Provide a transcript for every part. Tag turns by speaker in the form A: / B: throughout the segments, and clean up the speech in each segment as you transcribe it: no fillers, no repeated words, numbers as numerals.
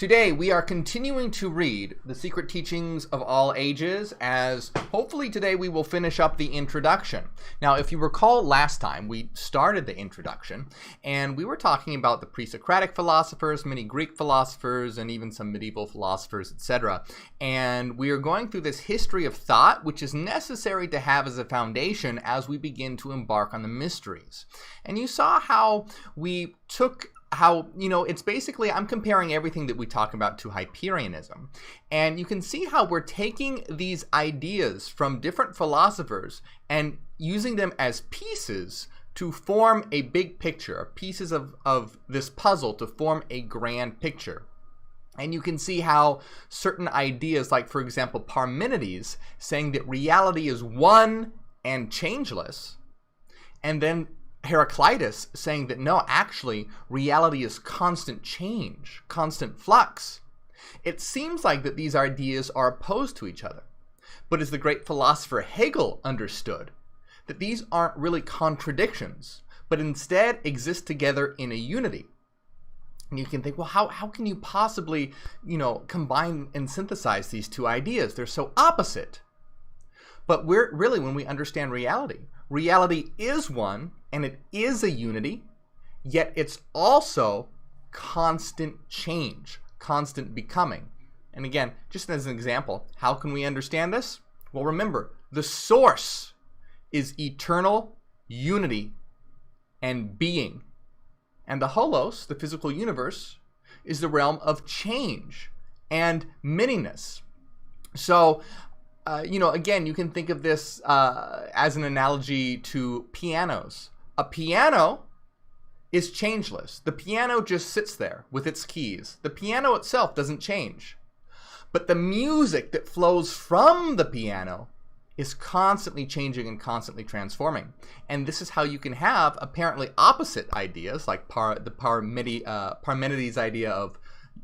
A: Today, we are continuing to read The Secret Teachings of All Ages, as hopefully today we will finish up the introduction. Now, if you recall last time, we started the introduction, and we were talking about the pre-Socratic philosophers, many Greek philosophers, and even some medieval philosophers, etc. And we are going through this history of thought, which is necessary to have as a foundation as we begin to embark on the mysteries. And you saw how we took it's basically, I'm comparing everything that we talk about to Hyperianism. And you can see how we're taking these ideas from different philosophers and using them as pieces to form a big picture, pieces of this puzzle to form a grand picture. And you can see how certain ideas, like for example, Parmenides saying that reality is one and changeless, and then Heraclitus saying that no, actually, reality is constant change, constant flux. It seems like that these ideas are opposed to each other. But as the great philosopher Hegel understood, that these aren't really contradictions, but instead exist together in a unity. And you can think, well, how can you possibly, combine and synthesize these two ideas? They're so opposite. But when we understand reality, reality is one, and it is a unity, yet it's also constant change, constant becoming. And again, just as an example, how can we understand this? Well, remember, the source is eternal unity and being. And the holos, the physical universe, is the realm of change and manyness. So, again, you can think of this as an analogy to pianos. A piano is changeless. The piano just sits there with its keys. The piano itself doesn't change. But the music that flows from the piano is constantly changing and constantly transforming. And this is how you can have apparently opposite ideas, like the Parmenides idea of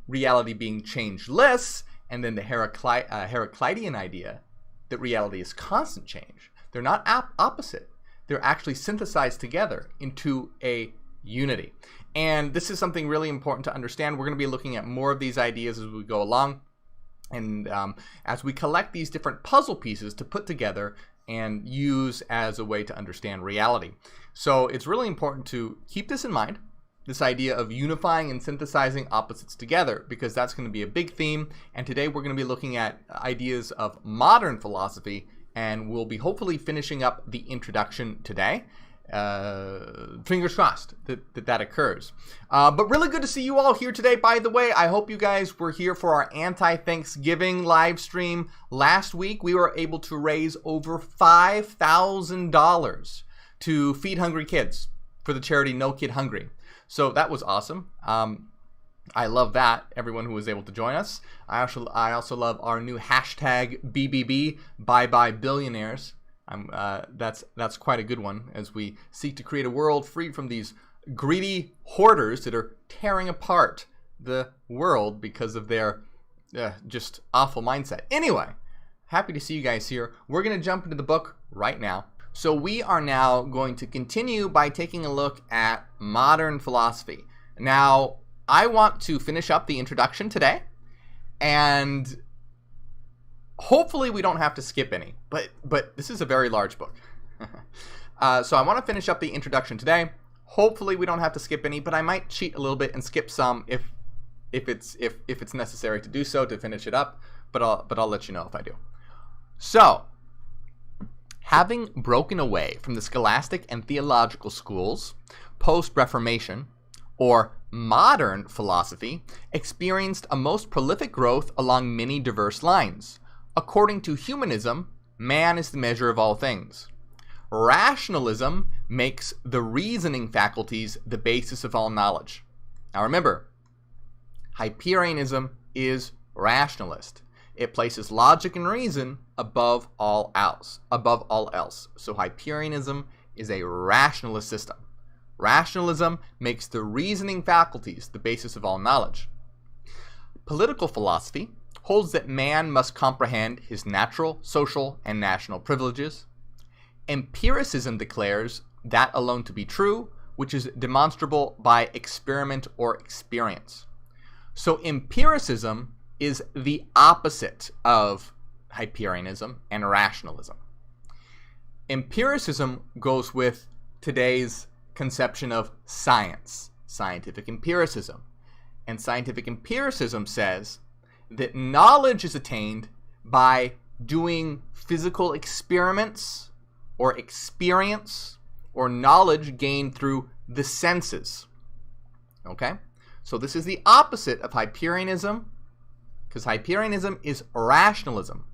A: reality being changeless, and then the Heraclitean idea that reality is constant change. They're not opposite. They're actually synthesized together into a unity. And this is something really important to understand. We're going to be looking at more of these ideas as we go along. And as we collect these different puzzle pieces to put together and use as a way to understand reality. So it's really important to keep this in mind, this idea of unifying and synthesizing opposites together, because that's going to be a big theme. And today we're going to be looking at ideas of modern philosophy, and we'll be hopefully finishing up the introduction today. Fingers crossed that occurs. But really good to see you all here today. By the way, I hope you guys were here for our anti-Thanksgiving live stream. Last week, we were able to raise over $5,000 to feed hungry kids for the charity No Kid Hungry. So that was awesome. I love that, everyone who was able to join us. I also love our new hashtag BBB, Bye Bye Billionaires. That's quite a good one as we seek to create a world free from these greedy hoarders that are tearing apart the world because of their just awful mindset. Anyway, happy to see you guys here. We're going to jump into the book right now. So we are now going to continue by taking a look at modern philosophy. Now, I want to finish up the introduction today, and hopefully we don't have to skip any, but this is a very large book. So I want to finish up the introduction today. Hopefully we don't have to skip any, but I might cheat a little bit and skip some if it's necessary to do so to finish it up, but I'll let you know if I do. So, having broken away from the scholastic and theological schools, post-Reformation, or modern philosophy experienced a most prolific growth along many diverse lines. According to humanism, man is the measure of all things. Rationalism makes the reasoning faculties the basis of all knowledge. Now remember, Hyperianism is rationalist. It places logic and reason above all else. So Hyperianism is a rationalist system. Rationalism makes the reasoning faculties the basis of all knowledge. Political philosophy holds that man must comprehend his natural, social, and national privileges. Empiricism declares that alone to be true, which is demonstrable by experiment or experience. So empiricism is the opposite of Hyperianism and rationalism. Empiricism goes with today's conception of science, scientific empiricism. And scientific empiricism says that knowledge is attained by doing physical experiments or experience or knowledge gained through the senses. Okay? So this is the opposite of Hyperianism, because Hyperianism is rationalism,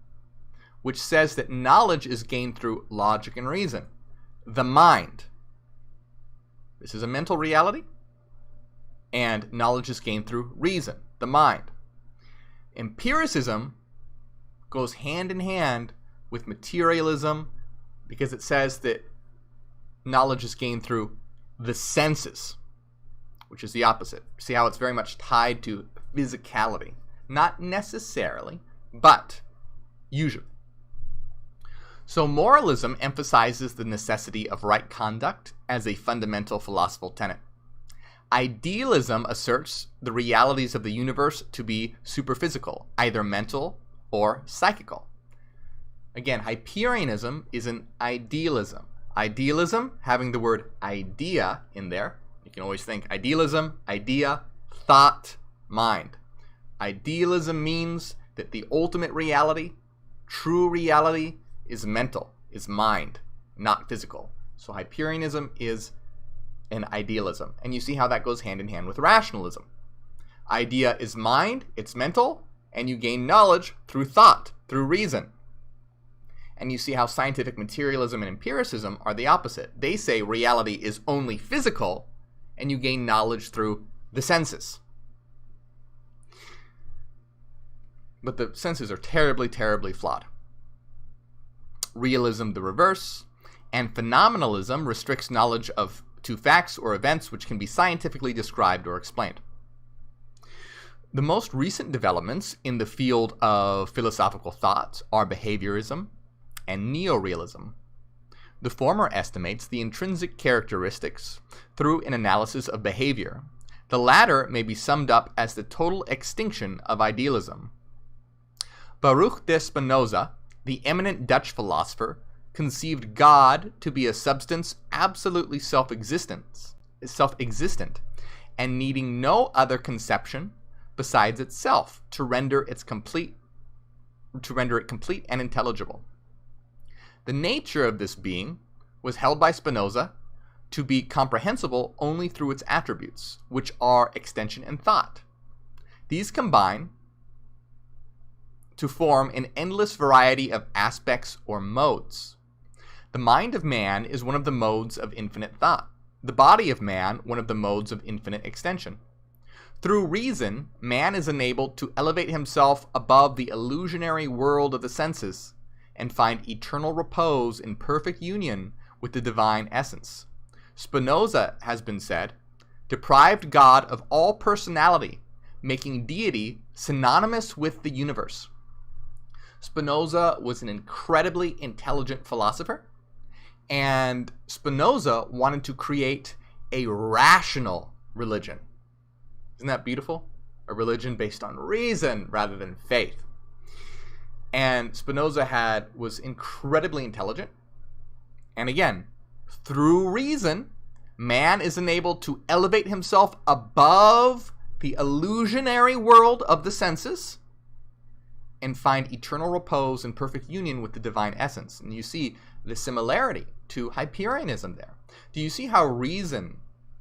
A: which says that knowledge is gained through logic and reason. The mind. This is a mental reality, and knowledge is gained through reason, the mind. Empiricism goes hand in hand with materialism because it says that knowledge is gained through the senses, which is the opposite. See how it's very much tied to physicality? Not necessarily, but usually. So moralism emphasizes the necessity of right conduct as a fundamental philosophical tenet. Idealism asserts the realities of the universe to be superphysical, either mental or psychical. Again, Hyperianism is an idealism. Idealism, having the word idea in there, you can always think idealism, idea, thought, mind. Idealism means that the ultimate reality, true reality, is mental, is mind, not physical. So Hyperianism is an idealism. And you see how that goes hand in hand with rationalism. Idea is mind, it's mental, and you gain knowledge through thought, through reason. And you see how scientific materialism and empiricism are the opposite. They say reality is only physical, and you gain knowledge through the senses. But the senses are terribly, terribly flawed. Realism the reverse, and phenomenalism restricts knowledge to facts or events which can be scientifically described or explained. The most recent developments in the field of philosophical thought are behaviorism and neorealism. The former estimates the intrinsic characteristics through an analysis of behavior. The latter may be summed up as the total extinction of idealism. Baruch de Spinoza, the eminent Dutch philosopher, conceived God to be a substance absolutely self-existent and needing no other conception besides itself to render it complete and intelligible. The nature of this being was held by Spinoza to be comprehensible only through its attributes, which are extension and thought. These combine to form an endless variety of aspects or modes. The mind of man is one of the modes of infinite thought. The body of man, one of the modes of infinite extension. Through reason, man is enabled to elevate himself above the illusionary world of the senses and find eternal repose in perfect union with the divine essence. Spinoza, has been said, deprived God of all personality, making deity synonymous with the universe. Spinoza was an incredibly intelligent philosopher, and Spinoza wanted to create a rational religion. Isn't that beautiful? A religion based on reason rather than faith. And Spinoza was incredibly intelligent. And again, through reason, man is enabled to elevate himself above the illusionary world of the senses and find eternal repose and perfect union with the divine essence. And you see the similarity to Hyperianism there. Do you see how reason,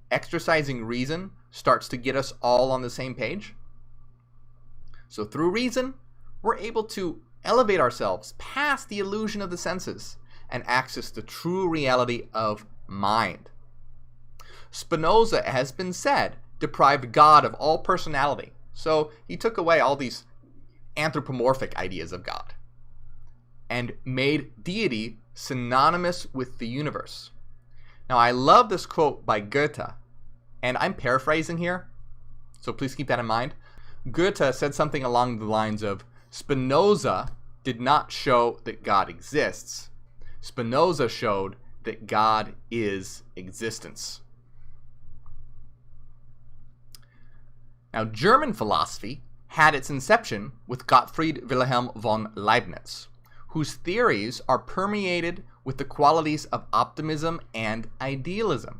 A: exercising reason, starts to get us all on the same page? So through reason, we're able to elevate ourselves past the illusion of the senses and access the true reality of mind. Spinoza, has been said, deprived God of all personality. So he took away all these anthropomorphic ideas of God and made deity synonymous with the universe. Now, I love this quote by Goethe, and I'm paraphrasing here, so please keep that in mind. Goethe said something along the lines of, Spinoza did not show that God exists. Spinoza showed that God is existence. Now, German philosophy had its inception with Gottfried Wilhelm von Leibniz, whose theories are permeated with the qualities of optimism and idealism.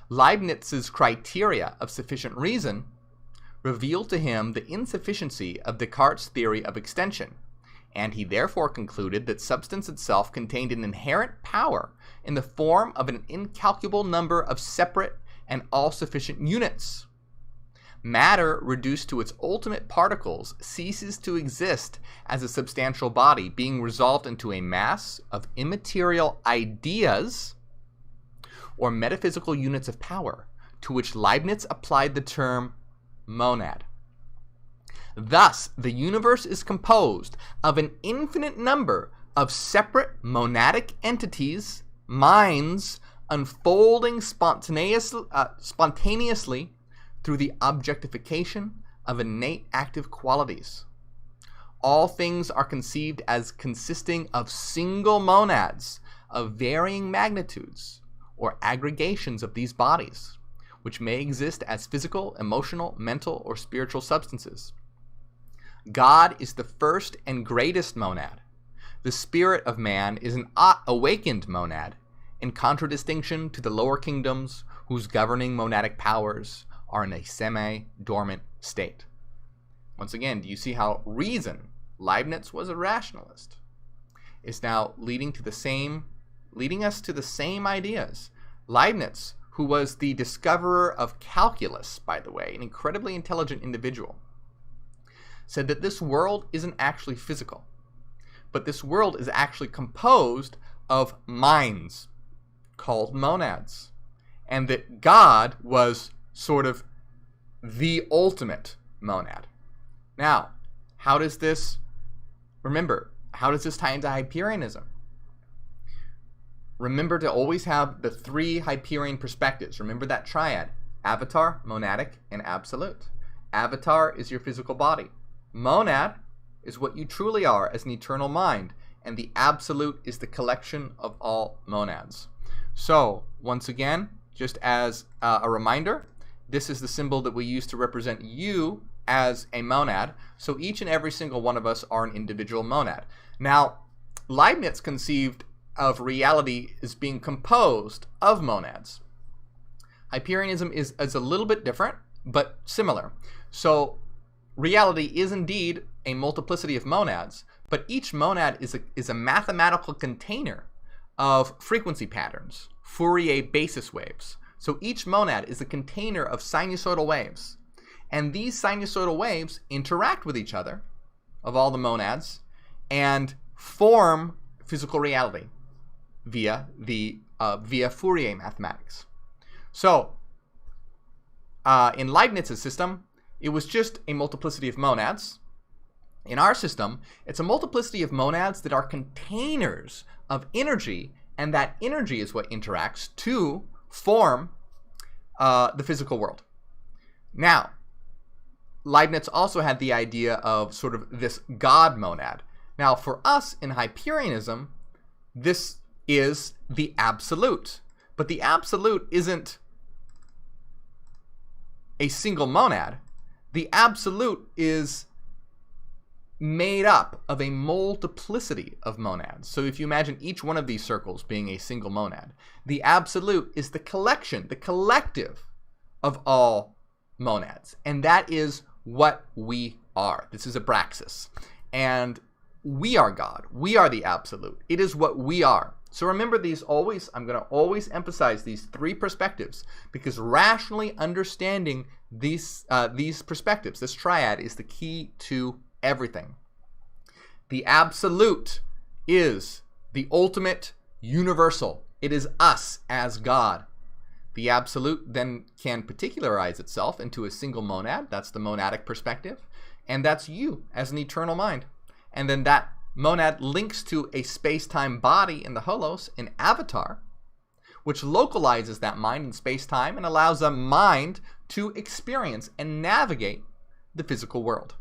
A: Leibniz's criteria of sufficient reason revealed to him the insufficiency of Descartes' theory of extension, and he therefore concluded that substance itself contained an inherent power in the form of an incalculable number of separate and all-sufficient units. Matter, reduced to its ultimate particles, ceases to exist as a substantial body, being resolved into a mass of immaterial ideas or metaphysical units of power, to which Leibniz applied the term monad. Thus, the universe is composed of an infinite number of separate monadic entities, minds, unfolding spontaneously through the objectification of innate active qualities. All things are conceived as consisting of single monads of varying magnitudes, or aggregations of these bodies, which may exist as physical, emotional, mental, or spiritual substances. God is the first and greatest monad. The spirit of man is an awakened monad, in contradistinction to the lower kingdoms whose governing monadic powers are in a semi-dormant state. Once again, do you see how reason, Leibniz was a rationalist, is now leading us to the same ideas. Leibniz, who was the discoverer of calculus, by the way, an incredibly intelligent individual, said that this world isn't actually physical, but this world is actually composed of minds called monads, and that God was sort of the ultimate monad. Now, how does this tie into Hyperianism? Remember to always have the three Hyperion perspectives. Remember that triad: avatar, monadic, and absolute. Avatar is your physical body. Monad is what you truly are as an eternal mind, and the absolute is the collection of all monads. So, once again, just as a reminder, this is the symbol that we use to represent you as a monad. So each and every single one of us are an individual monad. Now, Leibniz conceived of reality as being composed of monads. Hyperianism is a little bit different, but similar. So reality is indeed a multiplicity of monads, but each monad is a mathematical container of frequency patterns, Fourier basis waves. So each monad is a container of sinusoidal waves. And these sinusoidal waves interact with each other, of all the monads, and form physical reality via Fourier mathematics. So in Leibniz's system, it was just a multiplicity of monads. In our system, it's a multiplicity of monads that are containers of energy, and that energy is what interacts to form the physical world. Now, Leibniz also had the idea of sort of this God monad. Now, for us in Hyperianism, this is the absolute. But the absolute isn't a single monad. The absolute is made up of a multiplicity of monads. So if you imagine each one of these circles being a single monad, the absolute is the collection, the collective of all monads. And that is what we are. This is Abraxas. And we are God. We are the absolute. It is what we are. So remember these always, I'm going to always emphasize these three perspectives, because rationally understanding these perspectives, this triad, is the key to everything. The absolute is the ultimate universal. It is us as God. The absolute then can particularize itself into a single monad. That's the monadic perspective. And that's you as an eternal mind. And then that monad links to a space-time body in the holos, an avatar, which localizes that mind in space-time and allows a mind to experience and navigate the physical world.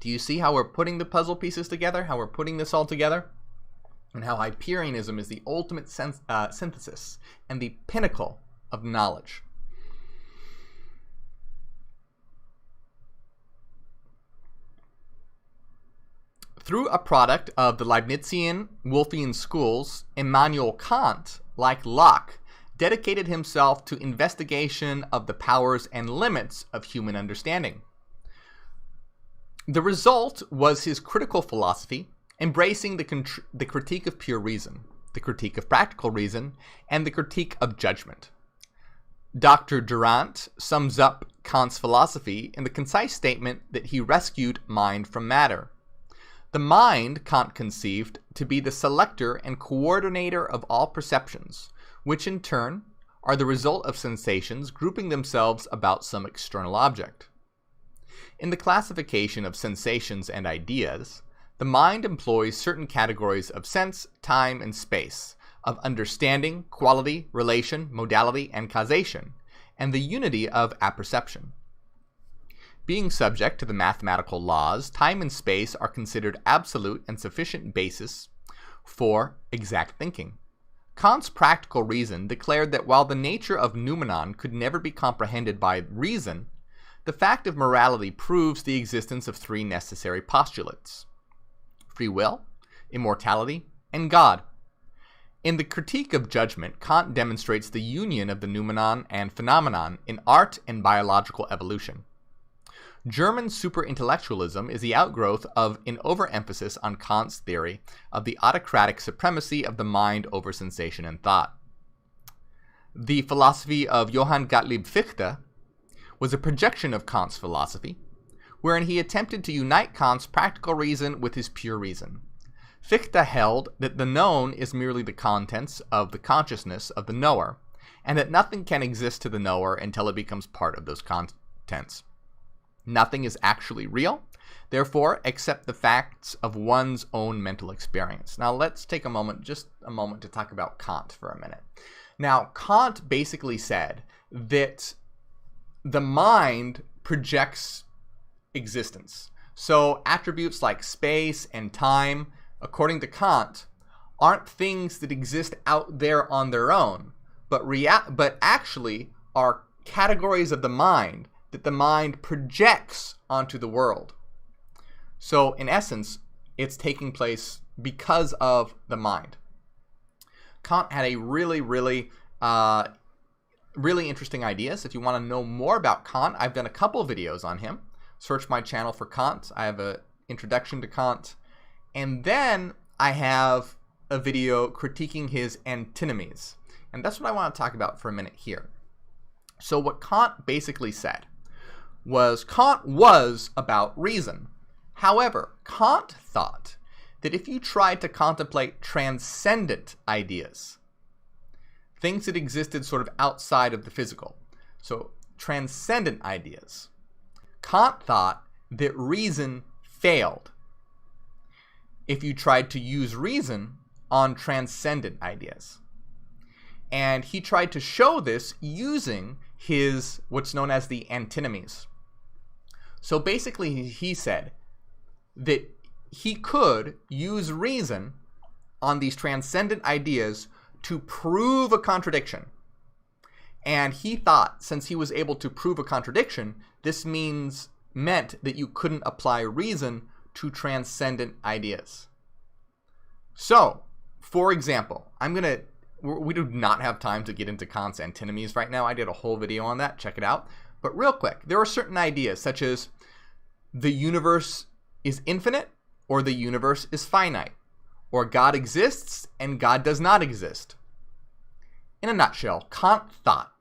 A: Do you see how we're putting the puzzle pieces together? How we're putting this all together? and how Hyperianism is the ultimate synthesis and the pinnacle of knowledge. Through a product of the Leibnizian, Wolffian schools, Immanuel Kant, like Locke, dedicated himself to investigation of the powers and limits of human understanding. The result was his critical philosophy, embracing the critique of pure reason, the critique of practical reason, and the critique of judgment. Dr. Durant sums up Kant's philosophy in the concise statement that he rescued mind from matter. The mind, Kant conceived, to be the selector and coordinator of all perceptions, which in turn are the result of sensations grouping themselves about some external object. In the classification of sensations and ideas, the mind employs certain categories of sense, time, and space, of understanding, quality, relation, modality, and causation, and the unity of apperception. Being subject to the mathematical laws, time and space are considered absolute and sufficient basis for exact thinking. Kant's practical reason declared that while the nature of noumenon could never be comprehended by reason, the fact of morality proves the existence of three necessary postulates: free will, immortality, and God. In the Critique of Judgment, Kant demonstrates the union of the noumenon and phenomenon in art and biological evolution. German superintellectualism is the outgrowth of an overemphasis on Kant's theory of the autocratic supremacy of the mind over sensation and thought. The philosophy of Johann Gottlieb Fichte was a projection of Kant's philosophy, wherein he attempted to unite Kant's practical reason with his pure reason. Fichte held that the known is merely the contents of the consciousness of the knower, and that nothing can exist to the knower until it becomes part of those contents. Nothing is actually real, therefore, except the facts of one's own mental experience. Now, let's take just a moment to talk about Kant for a minute. Now, Kant basically said that the mind projects existence. So, attributes like space and time, according to Kant, aren't things that exist out there on their own, but actually are categories of the mind that the mind projects onto the world. So in essence, it's taking place because of the mind. Kant had a really interesting ideas. If you want to know more about Kant, I've done a couple videos on him. Search my channel for Kant. I have an introduction to Kant. And then I have a video critiquing his antinomies. And that's what I want to talk about for a minute here. So what Kant basically said was Kant was about reason. However, Kant thought that if you tried to contemplate transcendent ideas, things that existed sort of outside of the physical, so transcendent ideas, Kant thought that reason failed if you tried to use reason on transcendent ideas. And he tried to show this using his what's known as the antinomies. So basically he said that he could use reason on these transcendent ideas to prove a contradiction. And he thought, since he was able to prove a contradiction, this meant that you couldn't apply reason to transcendent ideas. So, for example, we do not have time to get into Kant's antinomies right now. I did a whole video on that. Check it out. But real quick, there are certain ideas such as the universe is infinite or the universe is finite, or God exists and God does not exist. In a nutshell, Kant thought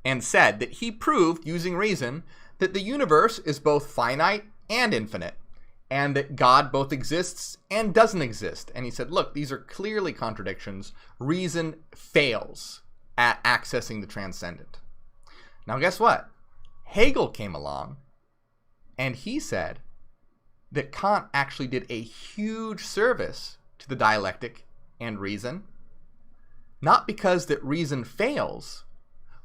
A: and said that he proved using reason that the universe is both finite and infinite, and that God both exists and doesn't exist. And he said, look, these are clearly contradictions. Reason fails at accessing the transcendent. Now guess what? Hegel came along and he said that Kant actually did a huge service to the dialectic and reason, not because that reason fails,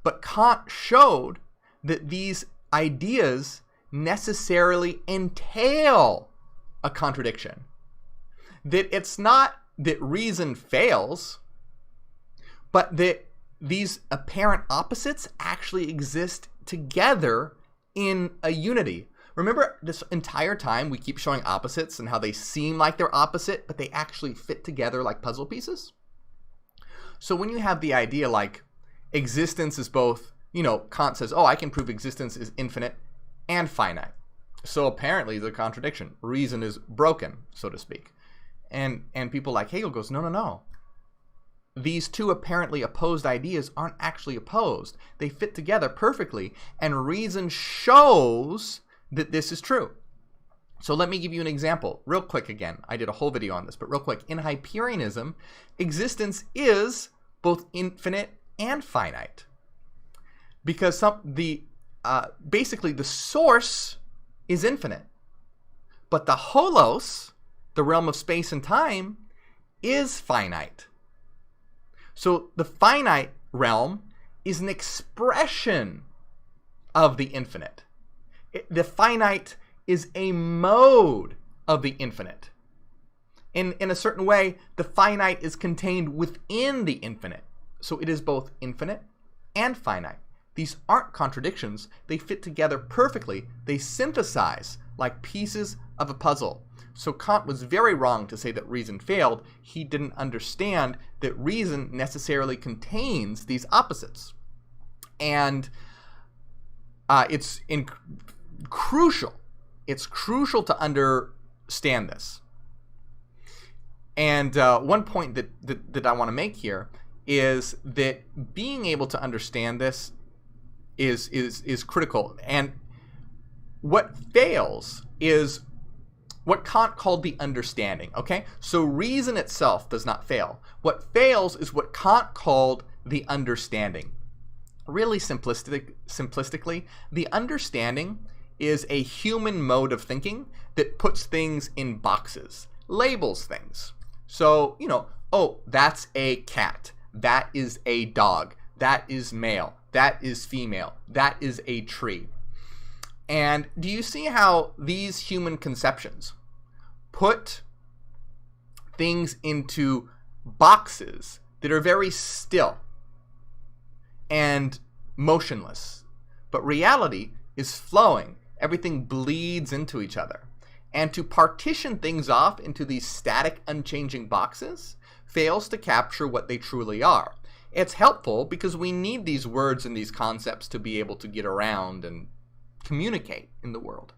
A: but Kant showed that these ideas necessarily entail a contradiction. That it's not that reason fails, but that these apparent opposites actually exist together in a unity. Remember, this entire time we keep showing opposites and how they seem like they're opposite, but they actually fit together like puzzle pieces. So when you have the idea like existence is both, Kant says, oh, I can prove existence is infinite and finite. So apparently the contradiction. Reason is broken, so to speak. And people like Hegel goes, no. These two apparently opposed ideas aren't actually opposed. They fit together perfectly, and reason shows that this is true. So let me give you an example real quick again. I did a whole video on this, but real quick. In Hyperianism, existence is both infinite and finite. Because basically the source is infinite. But the holos, the realm of space and time, is finite. So the finite realm is an expression of the infinite. The finite is a mode of the infinite. In a certain way, the finite is contained within the infinite. So it is both infinite and finite. These aren't contradictions. They fit together perfectly. They synthesize like pieces of a puzzle. So Kant was very wrong to say that reason failed. He didn't understand that reason necessarily contains these opposites. And it's crucial. It's crucial to understand this. And one point that I want to make here is that being able to understand this is critical. And what fails is what Kant called the understanding, okay? So reason itself does not fail. What fails is what Kant called the understanding. Really simplistically, the understanding is a human mode of thinking that puts things in boxes, labels things. So, oh, that's a cat. That is a dog. That is male. That is female. That is a tree. And do you see how these human conceptions put things into boxes that are very still and motionless? But reality is flowing. Everything bleeds into each other. And to partition things off into these static, unchanging boxes fails to capture what they truly are. It's helpful because we need these words and these concepts to be able to get around and communicate in the world.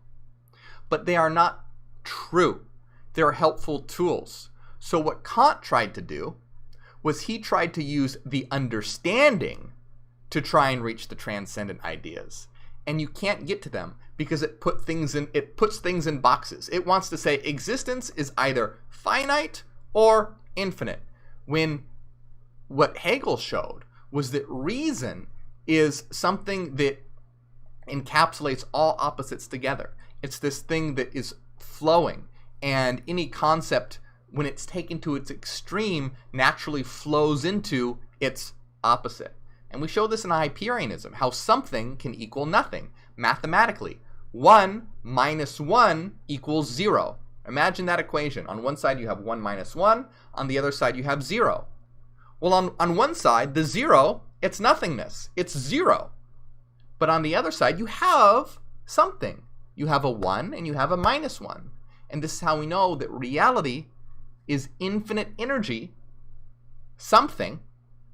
A: But they are not true. They're helpful tools. So what Kant tried to do was he tried to use the understanding to try and reach the transcendent ideas. And you can't get to them because it puts things in boxes. It wants to say existence is either finite or infinite. When what Hegel showed was that reason is something that encapsulates all opposites together. It's this thing that is flowing, and any concept, when it's taken to its extreme, naturally flows into its opposite. And we show this in Hyperianism, how something can equal nothing. Mathematically, 1 minus 1 equals 0. Imagine that equation. On one side you have 1 minus 1, on the other side you have 0. Well, on one side, the 0, it's nothingness. It's 0. But on the other side, you have something. You have a 1 and you have a minus 1. And this is how we know that reality is infinite energy, something,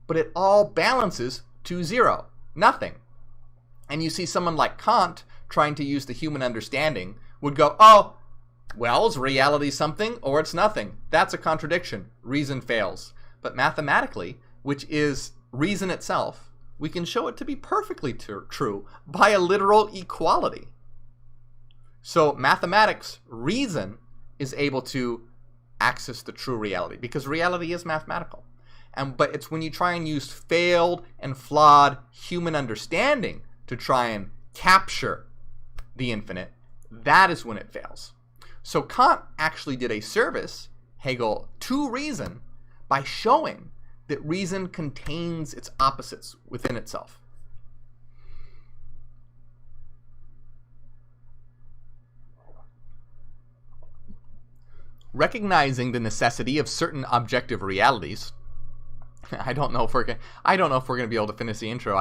A: but it all balances to 0, nothing. And you see someone like Kant trying to use the human understanding would go, oh, well, is reality something or it's nothing? That's a contradiction. Reason fails. But mathematically, which is reason itself, we can show it to be perfectly true by a literal equality. So mathematics, reason, is able to access the true reality because reality is mathematical. But it's when you try and use failed and flawed human understanding to try and capture the infinite, that is when it fails. So Kant actually did a service, Hegel, to reason by showing that reason contains its opposites within itself. recognizing the necessity of certain objective realities. I don't know if we're going to be able to finish the intro.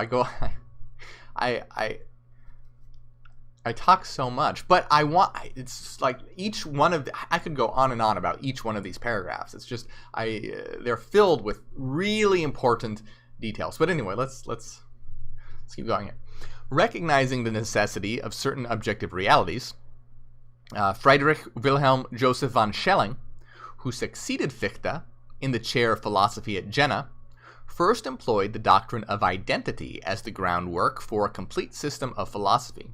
A: I talk so much, but it's like each one of I could go on and on about each one of these paragraphs. It's just they're filled with really important details. But anyway, let's keep going here. Recognizing the necessity of certain objective realities, Friedrich Wilhelm Joseph von Schelling, who succeeded Fichte in the chair of philosophy at Jena, first employed the doctrine of identity as the groundwork for a complete system of philosophy.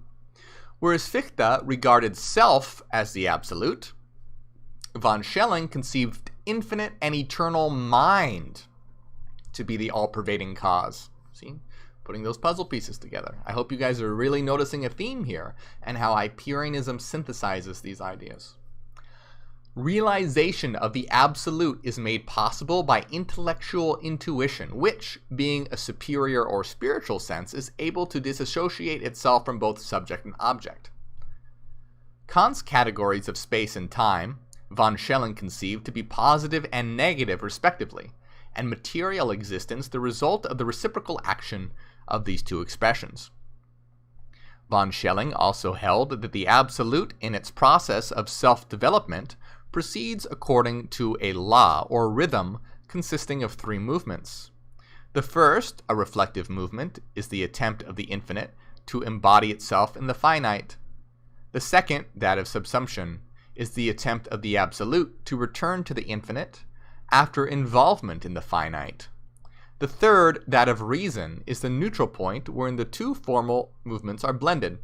A: Whereas Fichte regarded self as the absolute, von Schelling conceived infinite and eternal mind to be the all-pervading cause. See? Putting those puzzle pieces together. I hope you guys are really noticing a theme here and how Hyperianism synthesizes these ideas. Realization of the absolute is made possible by intellectual intuition, which, being a superior or spiritual sense, is able to disassociate itself from both subject and object. Kant's categories of space and time, von Schelling conceived to be positive and negative respectively, and material existence the result of the reciprocal action of these two expressions. Von Schelling also held that the absolute, in its process of self-development, proceeds according to a law or rhythm consisting of three movements. The first, a reflective movement, is the attempt of the infinite to embody itself in the finite. The second, that of subsumption, is the attempt of the absolute to return to the infinite after involvement in the finite. The third, that of reason, is the neutral point wherein the two formal movements are blended.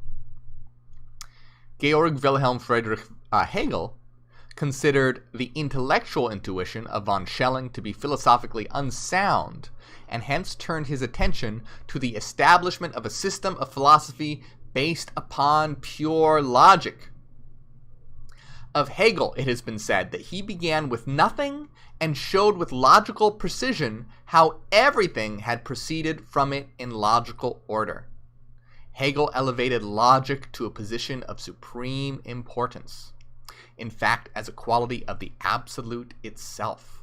A: Georg Wilhelm Friedrich Hegel considered the intellectual intuition of von Schelling to be philosophically unsound, and hence turned his attention to the establishment of a system of philosophy based upon pure logic. Of Hegel, it has been said that he began with nothing and showed with logical precision how everything had proceeded from it in logical order. Hegel elevated logic to a position of supreme importance. In fact, as a quality of the absolute itself.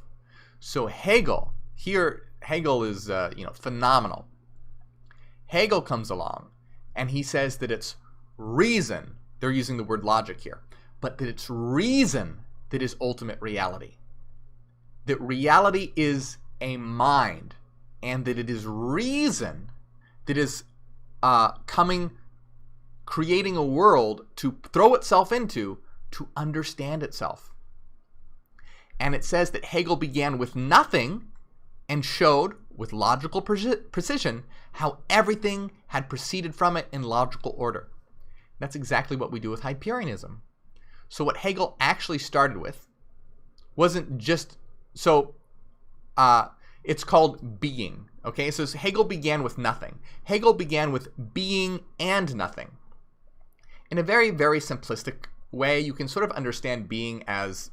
A: So Hegel is phenomenal. Hegel comes along and he says that it's reason, they're using the word logic here, but that it's reason that is ultimate reality. That reality is a mind, and that it is reason that is creating a world to throw itself into to understand itself. And it says that Hegel began with nothing and showed with logical precision how everything had proceeded from it in logical order. That's exactly what we do with Hyperianism. So what Hegel actually started with wasn't just it's called being. Okay, so Hegel began with nothing. Hegel began with being and nothing. In a very, very simplistic way, you can sort of understand being as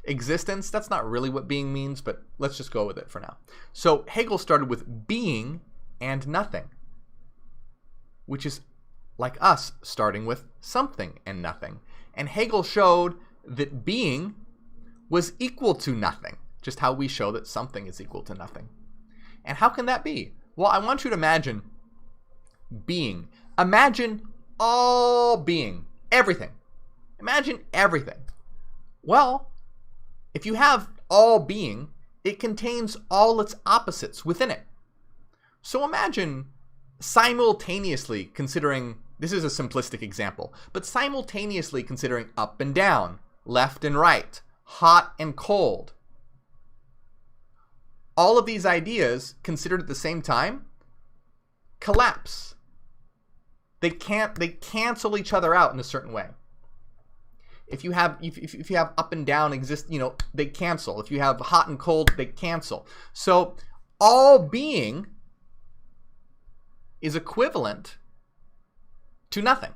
A: existence. That's not really what being means, but let's just go with it for now. So Hegel started with being and nothing, which is like us starting with something and nothing. And Hegel showed that being was equal to nothing, just how we show that something is equal to nothing. And how can that be? Well, I want you to imagine being. Imagine all being, everything. Imagine everything. Well, if you have all being, it contains all its opposites within it. So imagine simultaneously considering, this is a simplistic example, but simultaneously considering up and down, left and right, hot and cold. All of these ideas considered at the same time collapse. They cancel each other out in a certain way. If you have up and down exist, they cancel. If you have hot and cold, they cancel. So all being is equivalent to nothing.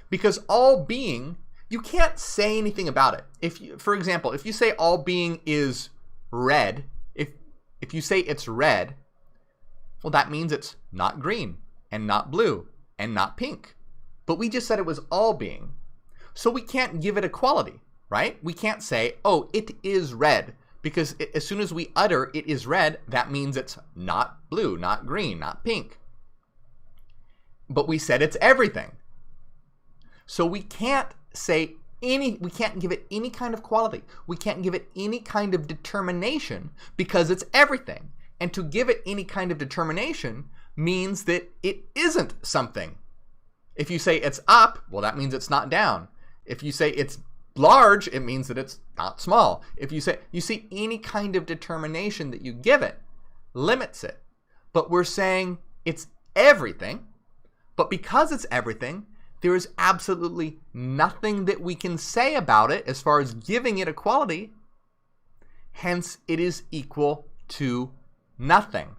A: Because all being, you can't say anything about it. For example, if you say all being is red, if you say it's red, well, that means it's not green and not blue and not pink. But we just said it was all being. So we can't give it a quality. right? We can't say, oh, it is red, because as soon as we utter it is red, that means it's not blue, not green, not pink. But we said it's everything. So we can't we can't give it any kind of quality. We can't give it any kind of determination because it's everything. And to give it any kind of determination means that it isn't something. If you say it's up, well, that means it's not down. If you say it's large, it means that it's not small. If you see any kind of determination that you give it limits it. But we're saying it's everything. But because it's everything, there is absolutely nothing that we can say about it as far as giving it a quality. Hence, it is equal to nothing.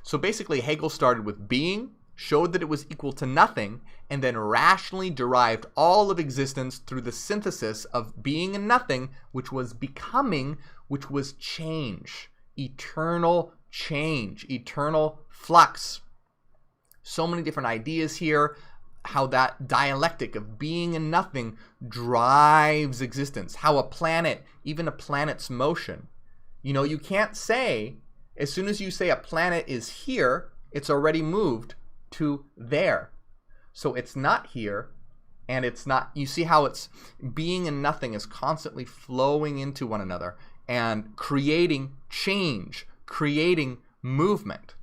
A: So basically, Hegel started with being, showed that it was equal to nothing, and then rationally derived all of existence through the synthesis of being and nothing, which was becoming, which was change, eternal flux. So many different ideas here, how that dialectic of being and nothing drives existence, how a planet, even a planet's motion. You can't say, as soon as you say a planet is here, it's already moved to there. So it's not here, and it's not, you see how it's being and nothing is constantly flowing into one another and creating change, creating movement.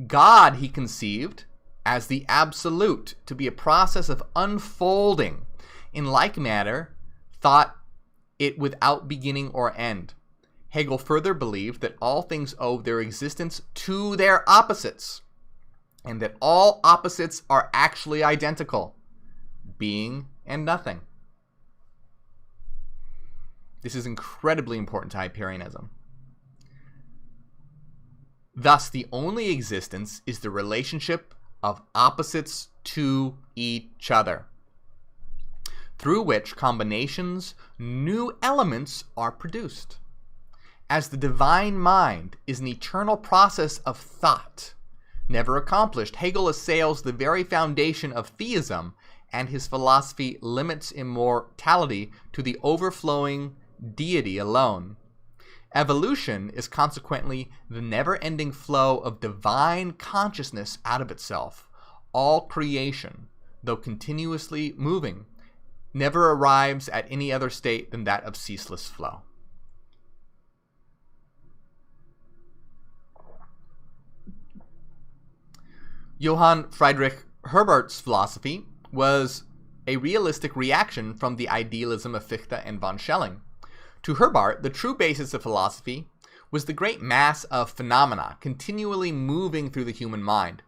A: God he conceived as the absolute, to be a process of unfolding. In like manner, thought it without beginning or end. Hegel further believed that all things owe their existence to their opposites, and that all opposites are actually identical, being and nothing. This is incredibly important to Hyperianism. Thus, the only existence is the relationship of opposites to each other, through which combinations, new elements are produced. As the divine mind is an eternal process of thought, never accomplished, Hegel assails the very foundation of theism, and his philosophy limits immortality to the overflowing deity alone. Evolution is consequently the never-ending flow of divine consciousness out of itself. All creation, though continuously moving, never arrives at any other state than that of ceaseless flow. Johann Friedrich Herbart's philosophy was a realistic reaction from the idealism of Fichte and von Schelling. To Herbart, the true basis of philosophy was the great mass of phenomena continually moving through the human mind.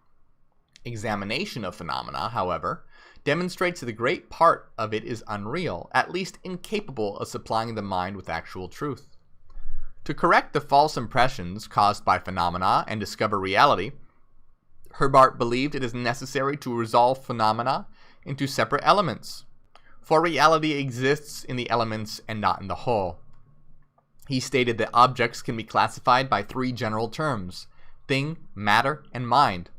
A: Examination of phenomena, however, demonstrates that a great part of it is unreal, at least incapable of supplying the mind with actual truth. To correct the false impressions caused by phenomena and discover reality, Herbart believed it is necessary to resolve phenomena into separate elements, for reality exists in the elements and not in the whole. He stated that objects can be classified by three general terms: thing, matter, and mind.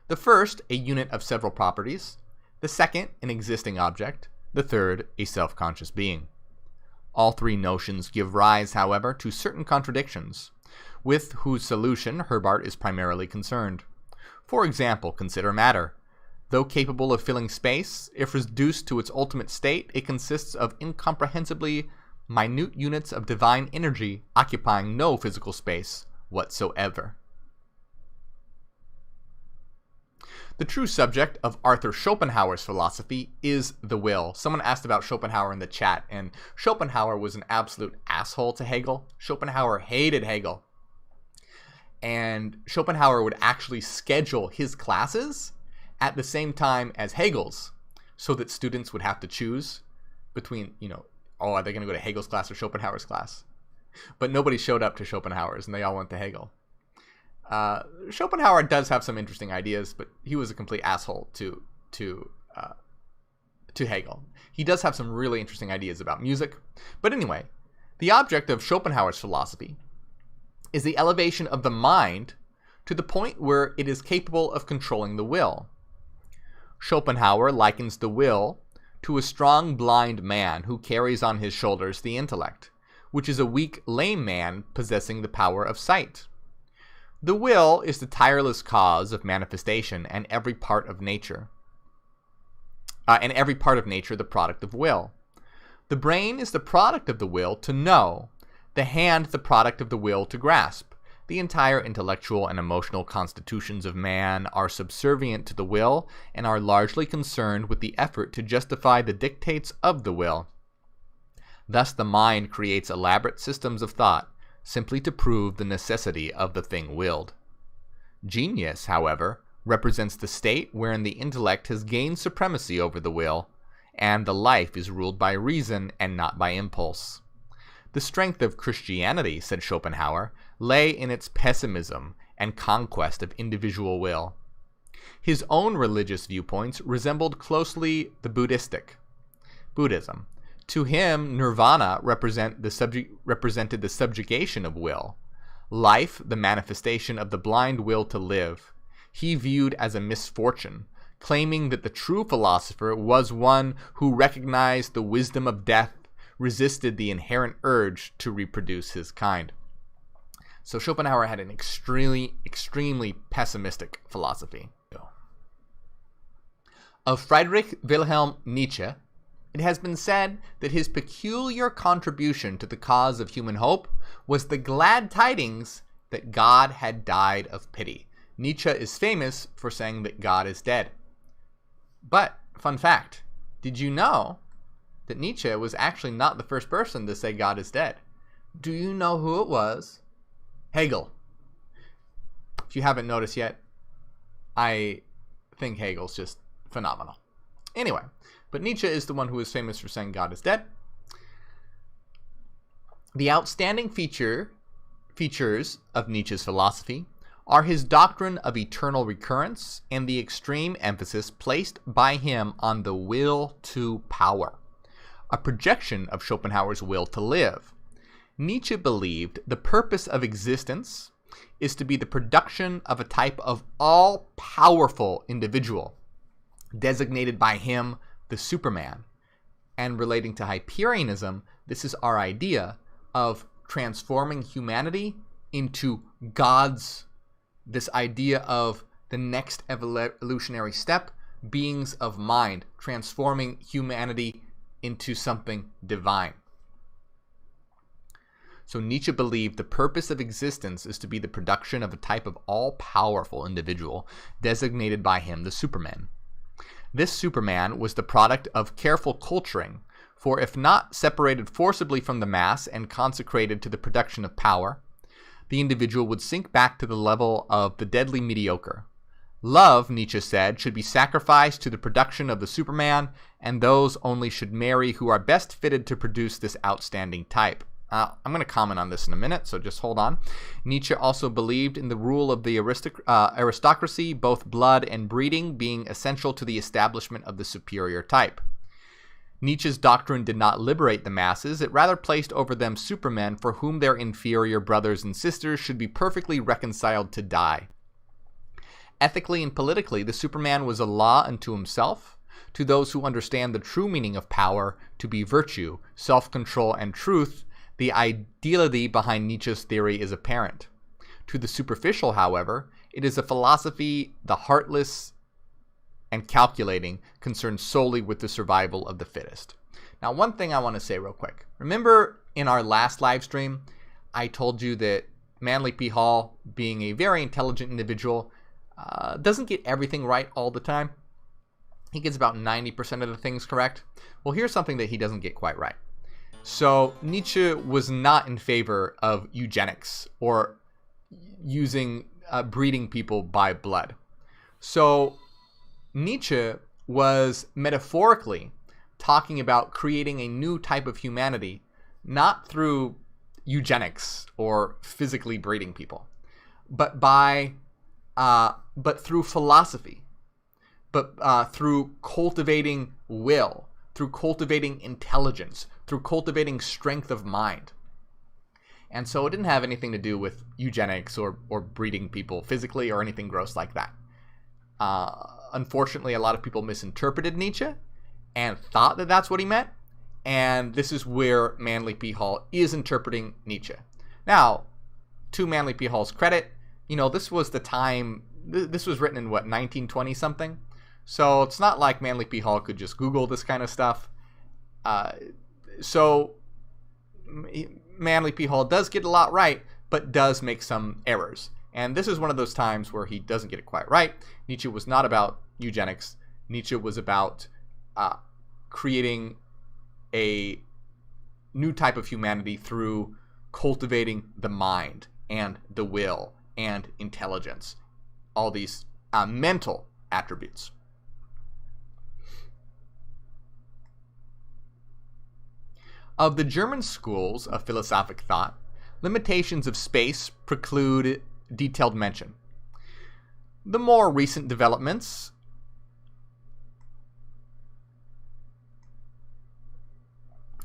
A: The first, a unit of several properties; the second, an existing object; the third, a self-conscious being. All three notions give rise, however, to certain contradictions, with whose solution Herbart is primarily concerned. For example, consider matter. Though capable of filling space, if reduced to its ultimate state, it consists of incomprehensibly minute units of divine energy occupying no physical space whatsoever. The true subject of Arthur Schopenhauer's philosophy is the will. Someone asked about Schopenhauer in the chat, and Schopenhauer was an absolute asshole to Hegel. Schopenhauer hated Hegel. And Schopenhauer would actually schedule his classes at the same time as Hegel's, so that students would have to choose between, are they going to go to Hegel's class or Schopenhauer's class? But nobody showed up to Schopenhauer's, and they all went to Hegel. Schopenhauer does have some interesting ideas, but he was a complete asshole to Hegel. He does have some really interesting ideas about music. But anyway, the object of Schopenhauer's philosophy is the elevation of the mind to the point where it is capable of controlling the will. Schopenhauer likens the will to a strong blind man who carries on his shoulders the intellect, which is a weak lame man possessing the power of sight. The will is the tireless cause of manifestation, and every part of nature the product of will. The brain is the product of the will to know, the hand the product of the will to grasp. The entire intellectual and emotional constitutions of man are subservient to the will and are largely concerned with the effort to justify the dictates of the will. Thus the mind creates elaborate systems of thought, simply to prove the necessity of the thing willed. Genius, however, represents the state wherein the intellect has gained supremacy over the will, and the life is ruled by reason and not by impulse. The strength of Christianity, said Schopenhauer, lay in its pessimism and conquest of individual will. His own religious viewpoints resembled closely the Buddhism. To him, nirvana represented the subjugation of will, life the manifestation of the blind will to live. He viewed as a misfortune, claiming that the true philosopher was one who recognized the wisdom of death, resisted the inherent urge to reproduce his kind. So Schopenhauer had an extremely pessimistic philosophy. Of Friedrich Wilhelm Nietzsche, it has been said that his peculiar contribution to the cause of human hope was the glad tidings that God had died of pity. Nietzsche is famous for saying that God is dead. But, fun fact, did you know that Nietzsche was actually not the first person to say God is dead? Do you know who it was? Hegel. If you haven't noticed yet, I think Hegel's just phenomenal. Anyway, but Nietzsche is the one who is famous for saying God is dead. The outstanding features of Nietzsche's philosophy are his doctrine of eternal recurrence and the extreme emphasis placed by him on the will to power, a projection of Schopenhauer's will to live. Nietzsche believed the purpose of existence is to be the production of a type of all-powerful individual, designated by him the Superman. And relating to Hyperianism, this is our idea of transforming humanity into gods, this idea of the next evolutionary step, beings of mind, transforming humanity into something divine. So Nietzsche believed the purpose of existence is to be the production of a type of all-powerful individual, designated by him the Superman. This Superman was the product of careful culturing, for if not separated forcibly from the mass and consecrated to the production of power, the individual would sink back to the level of the deadly mediocre. Love, Nietzsche said, should be sacrificed to the production of the Superman, and those only should marry who are best fitted to produce this outstanding type. I'm going to comment on this in a minute, so just hold on. Nietzsche also believed in the rule of the aristocracy, both blood and breeding being essential to the establishment of the superior type. Nietzsche's doctrine did not liberate the masses, it rather placed over them supermen for whom their inferior brothers and sisters should be perfectly reconciled to die. Ethically and politically, the Superman was a law unto himself. To those who understand the true meaning of power to be virtue, self-control, and truth, the ideality behind Nietzsche's theory is apparent. To the superficial, however, it is a philosophy the heartless and calculating, concerned solely with the survival of the fittest. Now, one thing I want to say real quick. Remember in our last live stream, I told you that Manly P. Hall, being a very intelligent individual, doesn't get everything right all the time. He gets about 90% of the things correct. Well, here's something that he doesn't get quite right. So Nietzsche was not in favor of eugenics or using breeding people by blood. So Nietzsche was metaphorically talking about creating a new type of humanity, not through eugenics or physically breeding people, but through philosophy, through cultivating will, through cultivating intelligence, through cultivating strength of mind. And so it didn't have anything to do with eugenics or breeding people physically or anything gross like that. unfortunately, a lot of people misinterpreted Nietzsche and thought that that's what he meant. And this is where Manly P. Hall is interpreting Nietzsche. Now, to Manly P. Hall's credit, this was the time, this was written in 1920 something. So it's not like Manly P. Hall could just Google this kind of stuff. So Manly P. Hall does get a lot right, but does make some errors. And this is one of those times where he doesn't get it quite right. Nietzsche was not about eugenics. Nietzsche was about creating a new type of humanity through cultivating the mind and the will and intelligence, all these mental attributes. Of the German schools of philosophic thought, limitations of space preclude detailed mention. The more recent developments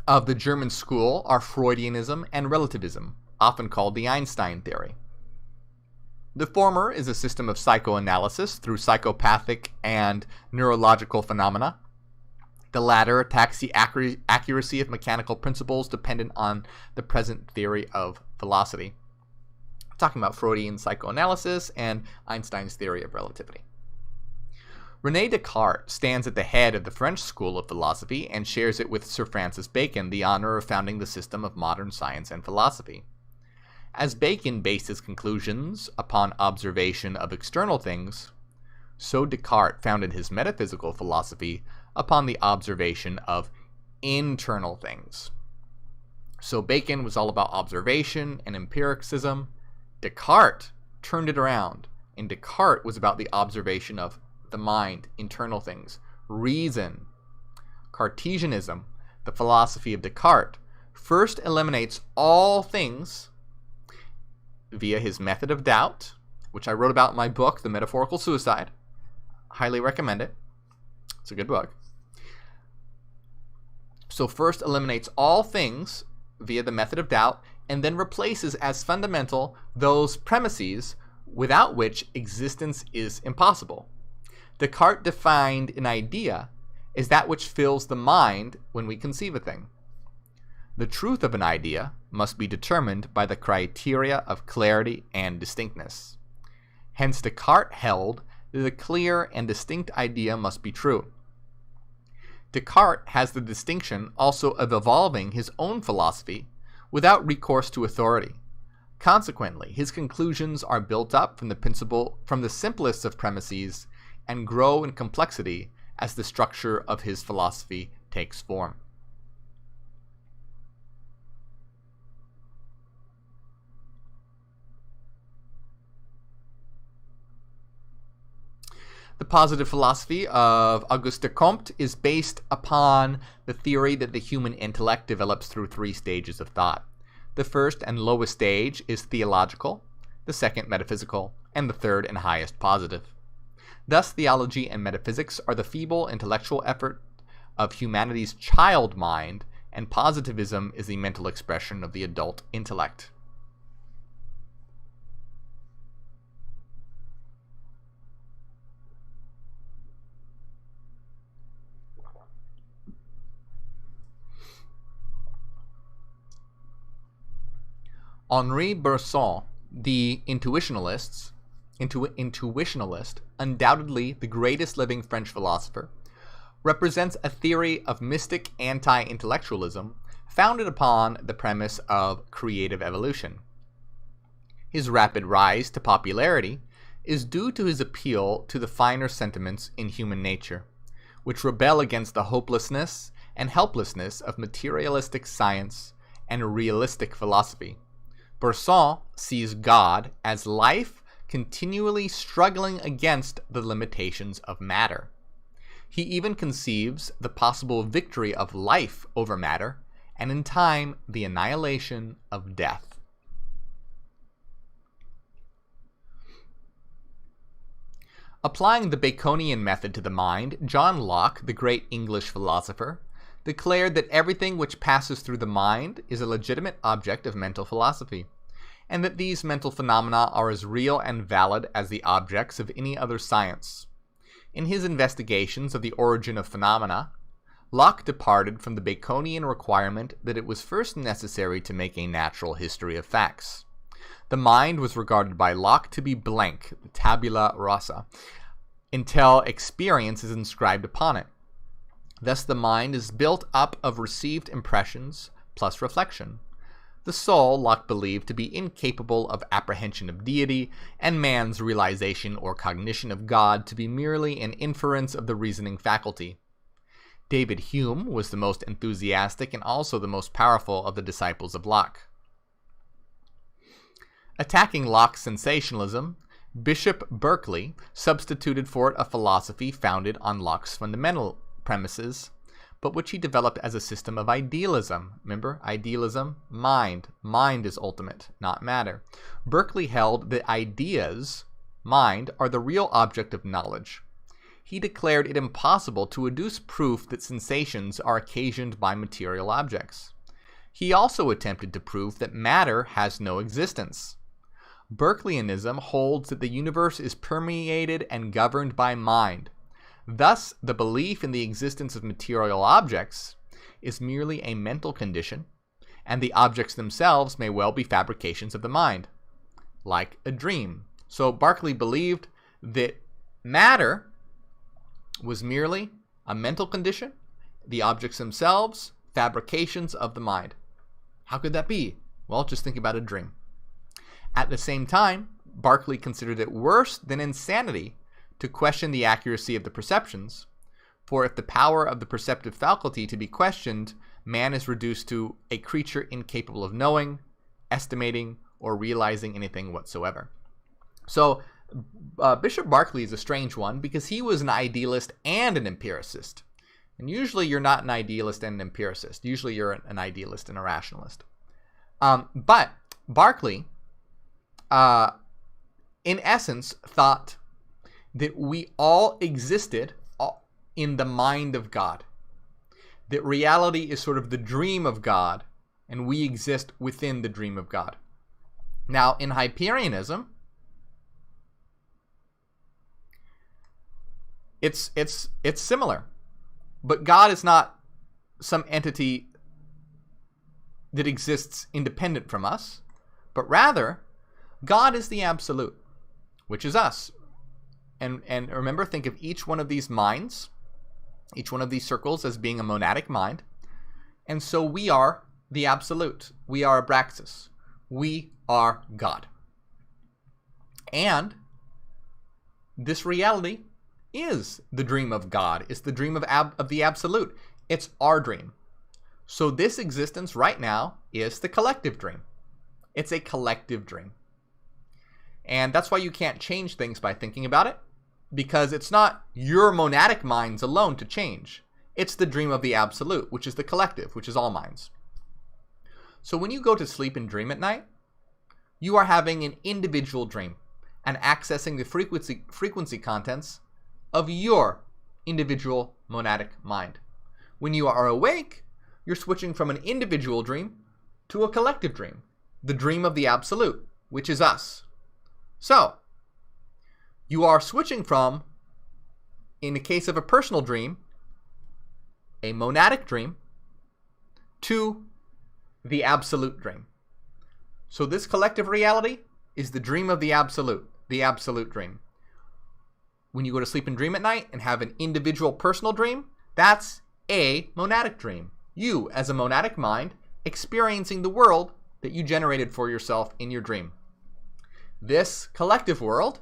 A: of the German school are Freudianism and relativism, often called the Einstein theory. The former is a system of psychoanalysis through psychopathic and neurological phenomena. The latter attacks the accuracy of mechanical principles dependent on the present theory of velocity. I'm talking about Freudian psychoanalysis and Einstein's theory of relativity. Rene Descartes stands at the head of the French school of philosophy and shares it with Sir Francis Bacon the honor of founding the system of modern science and philosophy. As Bacon based his conclusions upon observation of external things, so Descartes founded his metaphysical philosophy upon the observation of internal things. So Bacon was all about observation and empiricism. Descartes turned it around, and Descartes was about the observation of the mind, internal things, reason. Cartesianism, the philosophy of Descartes, first eliminates all things via his method of doubt, which I wrote about in my book, The Metaphorical Suicide. Highly recommend it. It's a good book. So first eliminates all things via the method of doubt, and then replaces as fundamental those premises without which existence is impossible. Descartes defined an idea as that which fills the mind when we conceive a thing. The truth of an idea must be determined by the criteria of clarity and distinctness. Hence Descartes held that a clear and distinct idea must be true. Descartes has the distinction also of evolving his own philosophy without recourse to authority. Consequently, his conclusions are built up from the simplest of premises and grow in complexity as the structure of his philosophy takes form. The positive philosophy of Auguste Comte is based upon the theory that the human intellect develops through three stages of thought. The first and lowest stage is theological, the second metaphysical, and the third and highest positive. Thus, theology and metaphysics are the feeble intellectual effort of humanity's child mind, and positivism is the mental expression of the adult intellect. Henri Bergson, the intuitionalist, undoubtedly the greatest living French philosopher, represents a theory of mystic anti-intellectualism founded upon the premise of creative evolution. His rapid rise to popularity is due to his appeal to the finer sentiments in human nature, which rebel against the hopelessness and helplessness of materialistic science and realistic philosophy. Bergson sees God as life continually struggling against the limitations of matter. He even conceives the possible victory of life over matter, and in time, the annihilation of death. Applying the Baconian method to the mind, John Locke, the great English philosopher, declared that everything which passes through the mind is a legitimate object of mental philosophy, and that these mental phenomena are as real and valid as the objects of any other science. In his investigations of the origin of phenomena, Locke departed from the Baconian requirement that it was first necessary to make a natural history of facts. The mind was regarded by Locke to be blank, the tabula rasa, until experience is inscribed upon it. Thus the mind is built up of received impressions plus reflection. The soul, Locke believed to be incapable of apprehension of deity, and man's realization or cognition of God to be merely an inference of the reasoning faculty. David Hume was the most enthusiastic and also the most powerful of the disciples of Locke. Attacking Locke's sensationalism, Bishop Berkeley substituted for it a philosophy founded on Locke's fundamental premises, but which he developed as a system of idealism. Remember, idealism, mind. Mind is ultimate, not matter. Berkeley held that ideas, mind, are the real object of knowledge. He declared it impossible to adduce proof that sensations are occasioned by material objects. He also attempted to prove that matter has no existence. Berkeleyanism holds that the universe is permeated and governed by mind. Thus, the belief in the existence of material objects is merely a mental condition, and the objects themselves may well be fabrications of the mind, like a dream. So Berkeley believed that matter was merely a mental condition, the objects themselves, fabrications of the mind. How could that be? Well, just think about a dream. At the same time, Berkeley considered it worse than insanity to question the accuracy of the perceptions, for if the power of the perceptive faculty to be questioned, man is reduced to a creature incapable of knowing, estimating, or realizing anything whatsoever. So Bishop Berkeley is a strange one because he was an idealist and an empiricist. And usually you're not an idealist and an empiricist. Usually you're an idealist and a rationalist. But Berkeley, in essence, thought that we all existed in the mind of God. That reality is sort of the dream of God, and we exist within the dream of God. Now, in Hyperianism, it's similar. But God is not some entity that exists independent from us, but rather, God is the absolute, which is us. And remember, think of each one of these minds, each one of these circles as being a monadic mind. And so we are the absolute. We are Abraxas. We are God. And this reality is the dream of God. It's the dream of the absolute. It's our dream. So this existence right now is the collective dream. It's a collective dream. And that's why you can't change things by thinking about it, because it's not your monadic minds alone to change. It's the dream of the absolute, which is the collective, which is all minds. So when you go to sleep and dream at night, you are having an individual dream and accessing the frequency contents of your individual monadic mind. When you are awake, you're switching from an individual dream to a collective dream, the dream of the absolute, which is us. So, you are switching from, in the case of a personal dream, a monadic dream, to the absolute dream. So this collective reality is the dream of the absolute dream. When you go to sleep and dream at night and have an individual personal dream, that's a monadic dream. You, as a monadic mind, experiencing the world that you generated for yourself in your dream. This collective world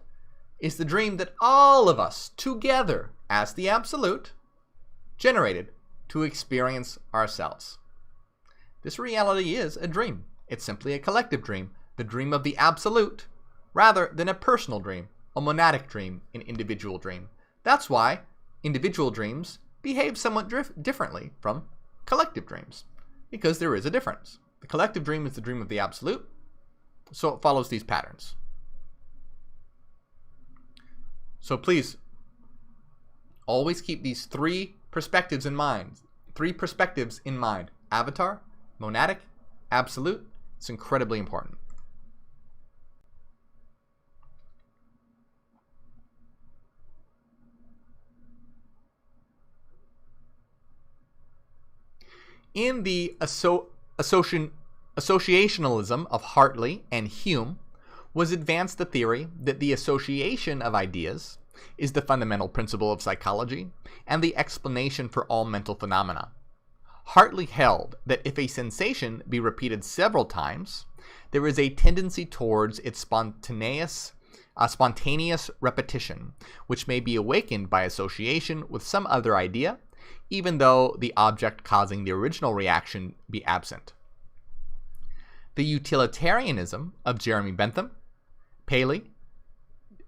A: is the dream that all of us together as the absolute generated to experience ourselves. This reality is a dream. It's simply a collective dream, the dream of the absolute, rather than a personal dream, a monadic dream, an individual dream. That's why individual dreams behave somewhat differently from collective dreams, because there is a difference. The collective dream is the dream of the absolute, so it follows these patterns. So please, always keep these three perspectives in mind. Avatar, monadic, absolute. It's incredibly important. In the associationalism of Hartley and Hume was advanced the theory that the association of ideas is the fundamental principle of psychology and the explanation for all mental phenomena. Hartley held that if a sensation be repeated several times, there is a tendency towards its spontaneous repetition, which may be awakened by association with some other idea, even though the object causing the original reaction be absent. The utilitarianism of Jeremy Bentham, Paley,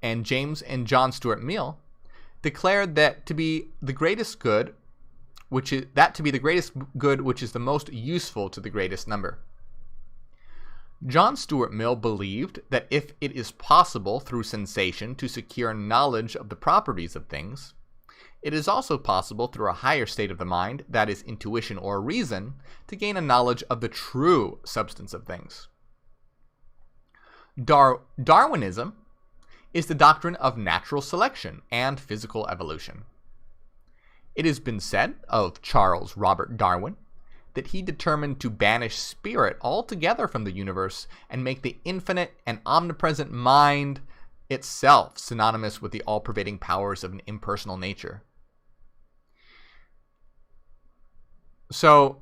A: and James and John Stuart Mill declared that to be the greatest good, which is the most useful to the greatest number. John Stuart Mill believed that if it is possible through sensation to secure knowledge of the properties of things, it is also possible through a higher state of the mind, that is intuition or reason, to gain a knowledge of the true substance of things. Darwinism is the doctrine of natural selection and physical evolution. It has been said of Charles Robert Darwin that he determined to banish spirit altogether from the universe and make the infinite and omnipresent mind itself synonymous with the all-pervading powers of an impersonal nature. So,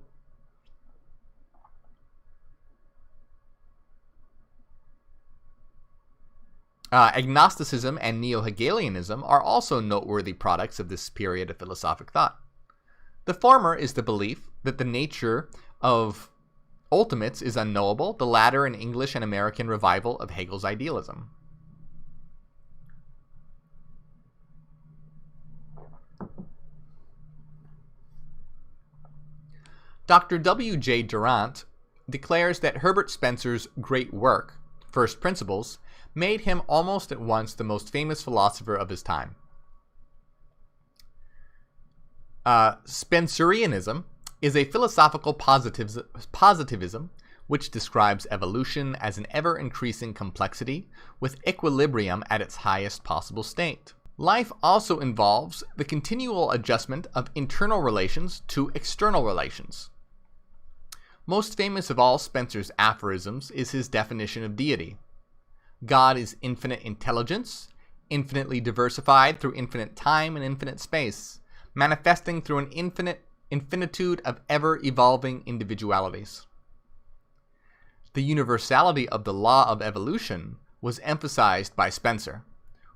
A: agnosticism and neo-Hegelianism are also noteworthy products of this period of philosophic thought. The former is the belief that the nature of ultimates is unknowable, the latter an English and American revival of Hegel's idealism. Dr. W. J. Durant declares that Herbert Spencer's great work, First Principles, made him almost at once the most famous philosopher of his time. Spencerianism is a philosophical positivism which describes evolution as an ever-increasing complexity with equilibrium at its highest possible state. Life also involves the continual adjustment of internal relations to external relations. Most famous of all Spencer's aphorisms is his definition of deity. God is infinite intelligence, infinitely diversified through infinite time and infinite space, manifesting through an infinitude of ever-evolving individualities. The universality of the law of evolution was emphasized by Spencer,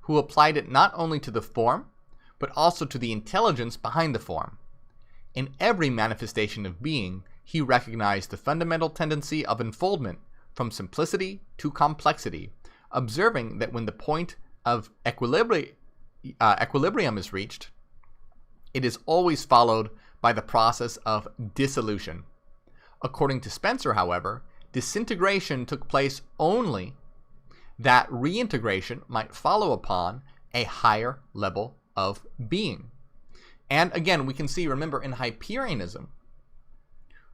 A: who applied it not only to the form, but also to the intelligence behind the form. In every manifestation of being, he recognized the fundamental tendency of unfoldment from simplicity to complexity, observing that when the point of equilibrium is reached, it is always followed by the process of dissolution. According to Spencer, however, disintegration took place only that reintegration might follow upon a higher level of being. And again, we can see, remember, in Hyperianism,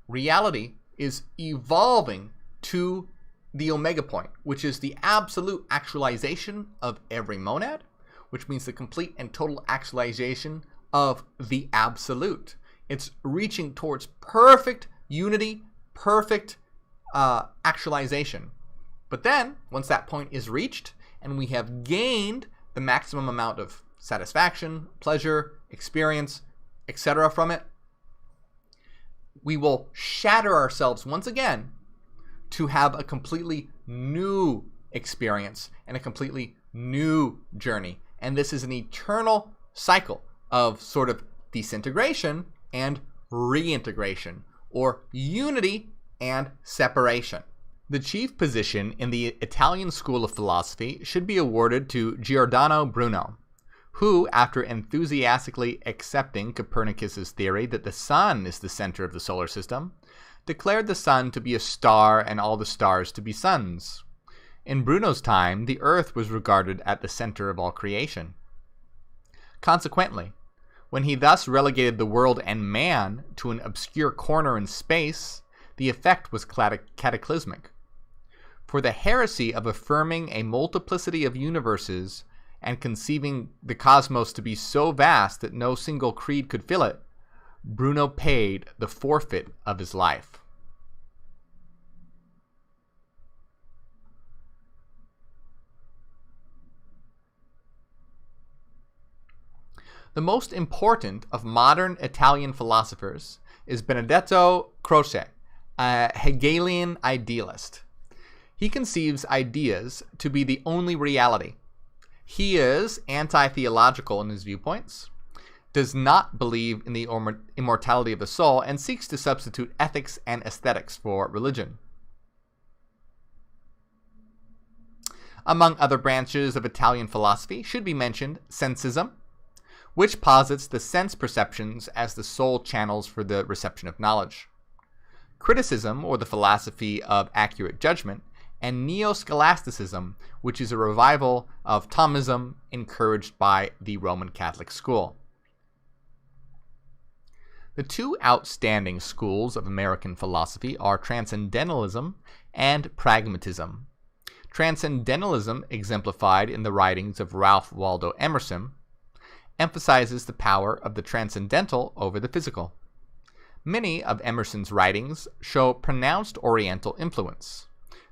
A: reality is evolving to the omega point, which is the absolute actualization of every monad, which means the complete and total actualization of the absolute. It's reaching towards perfect unity, perfect actualization. But then, once that point is reached, and we have gained the maximum amount of satisfaction, pleasure, experience, etc. from it, we will shatter ourselves once again to have a completely new experience and a completely new journey. And this is an eternal cycle of sort of disintegration and reintegration, or unity and separation. The chief position in the Italian school of philosophy should be awarded to Giordano Bruno, who, after enthusiastically accepting Copernicus's theory that the sun is the center of the solar system, declared the sun to be a star and all the stars to be suns. In Bruno's time, the earth was regarded at the center of all creation. Consequently, when he thus relegated the world and man to an obscure corner in space, the effect was cataclysmic. For the heresy of affirming a multiplicity of universes and conceiving the cosmos to be so vast that no single creed could fill it, Bruno paid the forfeit of his life. The most important of modern Italian philosophers is Benedetto Croce, a Hegelian idealist. He conceives ideas to be the only reality. He is anti-theological in his viewpoints, does not believe in the immortality of the soul, and seeks to substitute ethics and aesthetics for religion. Among other branches of Italian philosophy should be mentioned sensism, which posits the sense perceptions as the sole channels for the reception of knowledge. Criticism, or the philosophy of accurate judgment, and neo-scholasticism, which is a revival of Thomism encouraged by the Roman Catholic school. The two outstanding schools of American philosophy are transcendentalism and pragmatism. Transcendentalism, exemplified in the writings of Ralph Waldo Emerson, emphasizes the power of the transcendental over the physical. Many of Emerson's writings show pronounced Oriental influence,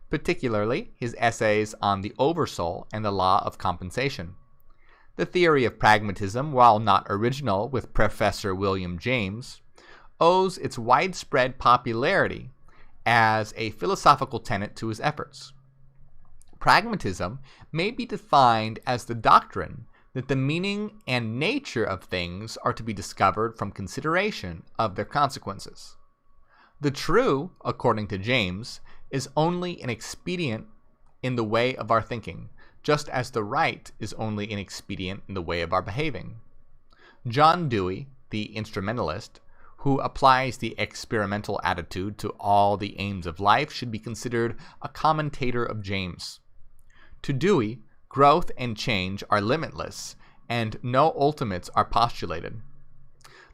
A: particularly his essays on the Oversoul and the Law of Compensation. The theory of pragmatism, while not original with Professor William James, owes its widespread popularity as a philosophical tenet to his efforts. Pragmatism may be defined as the doctrine that the meaning and nature of things are to be discovered from consideration of their consequences. The true, according to James, is only an expedient in the way of our thinking, just as the right is only an expedient in the way of our behaving. John Dewey, the instrumentalist, who applies the experimental attitude to all the aims of life, should be considered a commentator of James. To Dewey, growth and change are limitless, and no ultimates are postulated.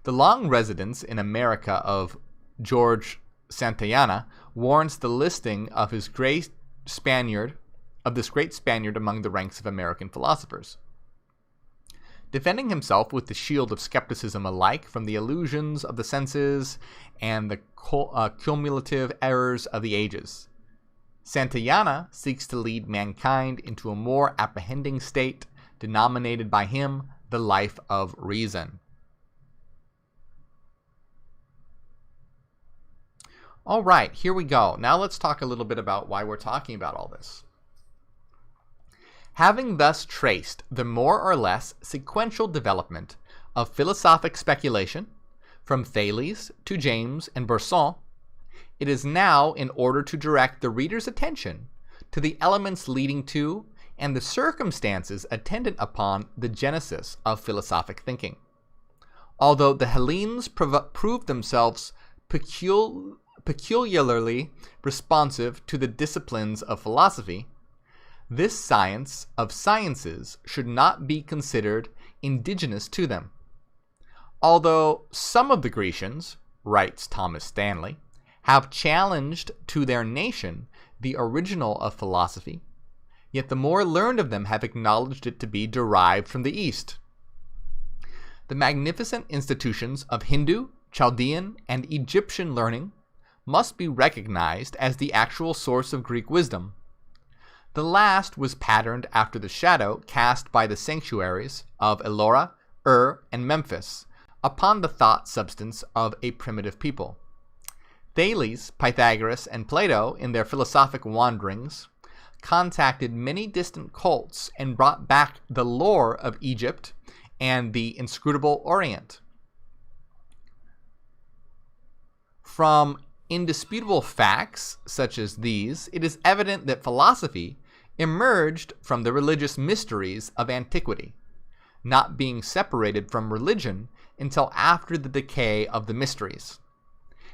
A: The long residence in America of George Santayana warrants the listing of this great Spaniard among the ranks of American philosophers. Defending himself with the shield of skepticism alike from the illusions of the senses and the cumulative errors of the ages, Santayana seeks to lead mankind into a more apprehending state, denominated by him the life of reason. All right, here we go. Now let's talk a little bit about why we're talking about all this. Having thus traced the more or less sequential development of philosophic speculation from Thales to James and Bergson, it is now in order to direct the reader's attention to the elements leading to and the circumstances attendant upon the genesis of philosophic thinking. Although the Hellenes proved themselves peculiarly responsive to the disciplines of philosophy, this science of sciences should not be considered indigenous to them. Although some of the Grecians, writes Thomas Stanley, have challenged to their nation the original of philosophy, yet the more learned of them have acknowledged it to be derived from the East. The magnificent institutions of Hindu, Chaldean, and Egyptian learning must be recognized as the actual source of Greek wisdom. The last was patterned after the shadow cast by the sanctuaries of Ellora, and Memphis upon the thought substance of a primitive people. Thales, Pythagoras, and Plato, in their philosophic wanderings, contacted many distant cults and brought back the lore of Egypt and the inscrutable Orient. From indisputable facts such as these, it is evident that philosophy emerged from the religious mysteries of antiquity, not being separated from religion until after the decay of the mysteries.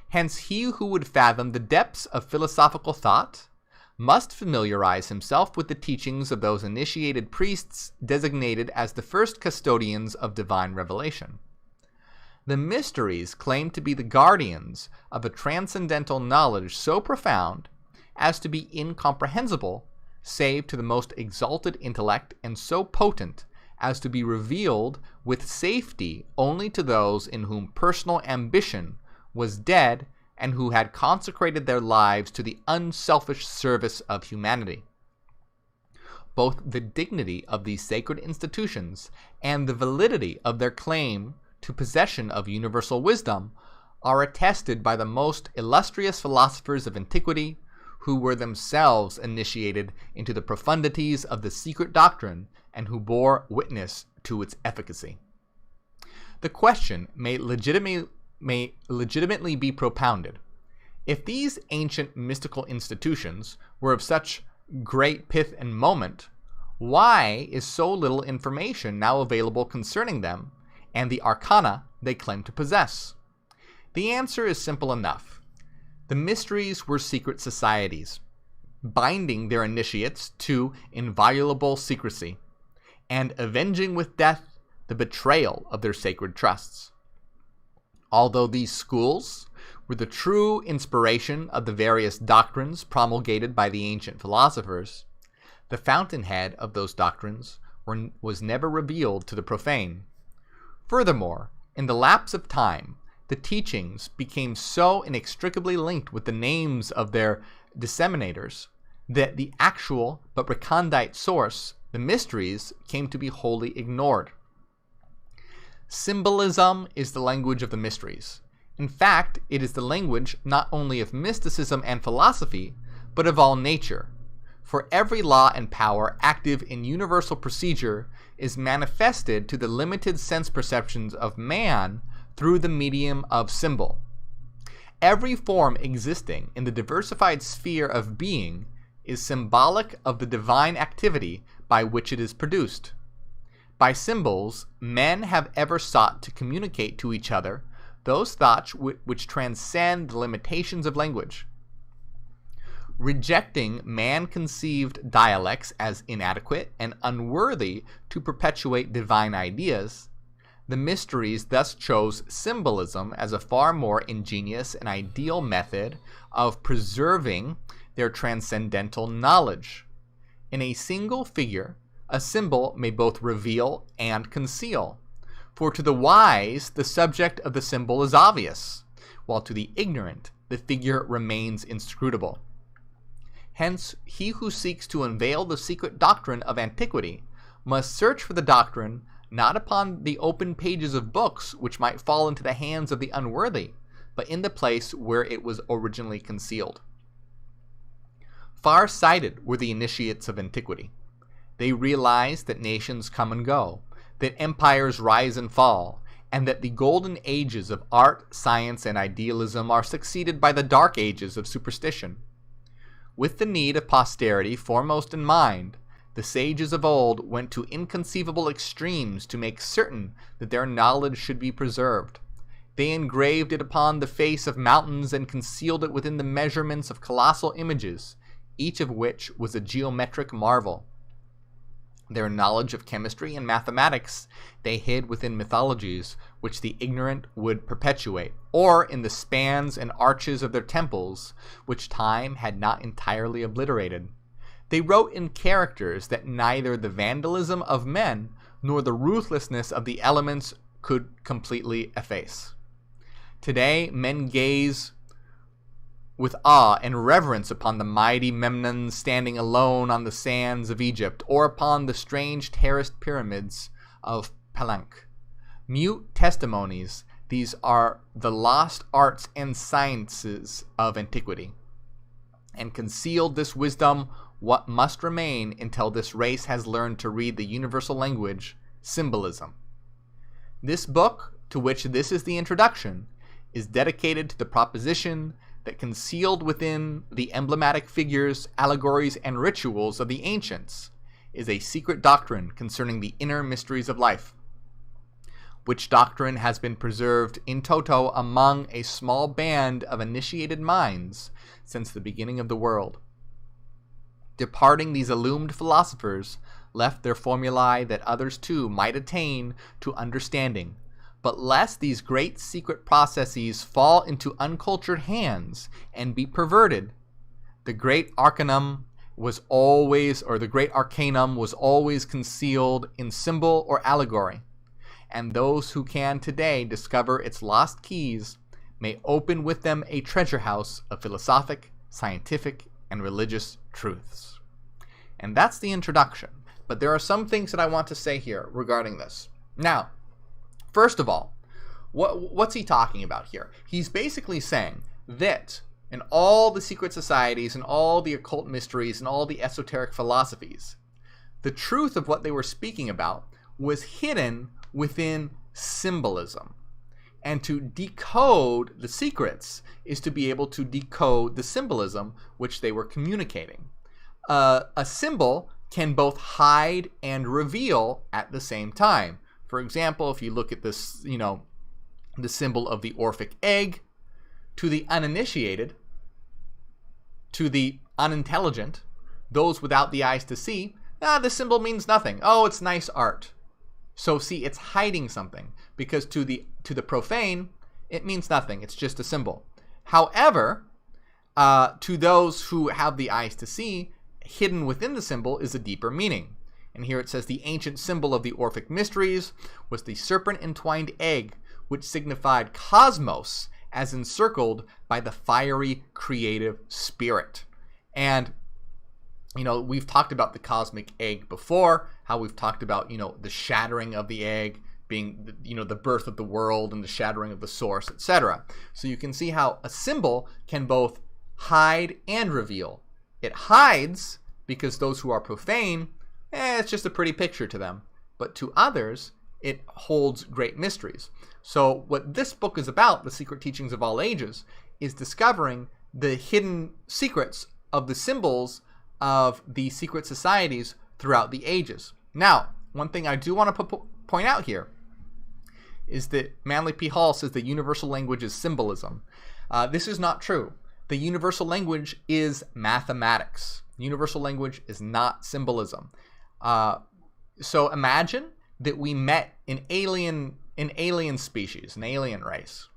A: Hence, he who would fathom the depths of philosophical thought must familiarize himself with the teachings of those initiated priests designated as the first custodians of divine revelation. The mysteries claim to be the guardians of a transcendental knowledge so profound as to be incomprehensible save to the most exalted intellect, and so potent as to be revealed with safety only to those in whom personal ambition was dead and who had consecrated their lives to the unselfish service of humanity. Both the dignity of these sacred institutions and the validity of their claim to possession of universal wisdom are attested by the most illustrious philosophers of antiquity, who were themselves initiated into the profundities of the secret doctrine and who bore witness to its efficacy. The question may legitimately be propounded: if these ancient mystical institutions were of such great pith and moment, why is so little information now available concerning them and the arcana they claim to possess? The answer is simple enough. The mysteries were secret societies, binding their initiates to inviolable secrecy, and avenging with death the betrayal of their sacred trusts. Although these schools were the true inspiration of the various doctrines promulgated by the ancient philosophers, the fountainhead of those doctrines was never revealed to the profane. Furthermore, in the lapse of time, the teachings became so inextricably linked with the names of their disseminators that the actual but recondite source, the mysteries, came to be wholly ignored. Symbolism is the language of the mysteries. In fact, it is the language not only of mysticism and philosophy, but of all nature. For every law and power active in universal procedure is manifested to the limited sense perceptions of man through the medium of symbol. Every form existing in the diversified sphere of being is symbolic of the divine activity by which it is produced. By symbols, men have ever sought to communicate to each other those thoughts which transcend the limitations of language. Rejecting man-conceived dialects as inadequate and unworthy to perpetuate divine ideas, the mysteries thus chose symbolism as a far more ingenious and ideal method of preserving their transcendental knowledge. In a single figure, a symbol may both reveal and conceal, for to the wise the subject of the symbol is obvious, while to the ignorant the figure remains inscrutable. Hence, he who seeks to unveil the secret doctrine of antiquity must search for the doctrine not upon the open pages of books which might fall into the hands of the unworthy, but in the place where it was originally concealed. Far-sighted were the initiates of antiquity. They realized that nations come and go, that empires rise and fall, and that the golden ages of art, science, and idealism are succeeded by the dark ages of superstition. With the need of posterity foremost in mind, the sages of old went to inconceivable extremes to make certain that their knowledge should be preserved. They engraved it upon the face of mountains and concealed it within the measurements of colossal images, each of which was a geometric marvel. Their knowledge of chemistry and mathematics they hid within mythologies which the ignorant would perpetuate, or in the spans and arches of their temples which time had not entirely obliterated. They wrote in characters that neither the vandalism of men nor the ruthlessness of the elements could completely efface. Today, men gaze with awe and reverence upon the mighty Memnon standing alone on the sands of Egypt, or upon the strange terraced pyramids of Palenque. Mute testimonies, these are the lost arts and sciences of antiquity. And concealed this wisdom what must remain until this race has learned to read the universal language, symbolism. This book, to which this is the introduction, is dedicated to the proposition that concealed within the emblematic figures, allegories, and rituals of the ancients is a secret doctrine concerning the inner mysteries of life, which doctrine has been preserved in toto among a small band of initiated minds since the beginning of the world. Departing, these illumined philosophers left their formulae that others too might attain to understanding. But lest these great secret processes fall into uncultured hands and be perverted, the Great Arcanum was always, or the Great Arcanum was always concealed in symbol or allegory. And those who can today discover its lost keys may open with them a treasure house of philosophic, scientific, and religious truths. And that's the introduction. But there are some things that I want to say here regarding this. Now, first of all, what's he talking about here? He's basically saying that in all the secret societies and all the occult mysteries and all the esoteric philosophies, the truth of what they were speaking about was hidden within symbolism. And to decode the secrets is to be able to decode the symbolism which they were communicating. A symbol can both hide and reveal at the same time. For example, if you look at this, the symbol of the Orphic egg, to the uninitiated, to the unintelligent, those without the eyes to see, the symbol means nothing. Oh, it's nice art. So see, it's hiding something, because to the profane, it means nothing. It's just a symbol. However, to those who have the eyes to see, hidden within the symbol is a deeper meaning. And here it says, the ancient symbol of the Orphic mysteries was the serpent-entwined egg, which signified cosmos as encircled by the fiery creative spirit. And we've talked about the cosmic egg before, how we've talked about the shattering of the egg being the birth of the world and the shattering of the source, etc. So you can see how a symbol can both hide and reveal. It hides because those who are profane, it's just a pretty picture to them. But to others, it holds great mysteries. So what this book is about, The Secret Teachings of All Ages, is discovering the hidden secrets of the symbols of the secret societies throughout the ages. Now, one thing I do want to point out here is that Manly P. Hall says the universal language is symbolism. This is not true. The universal language is mathematics. Universal language is not symbolism. So imagine that we met an alien species, an alien race.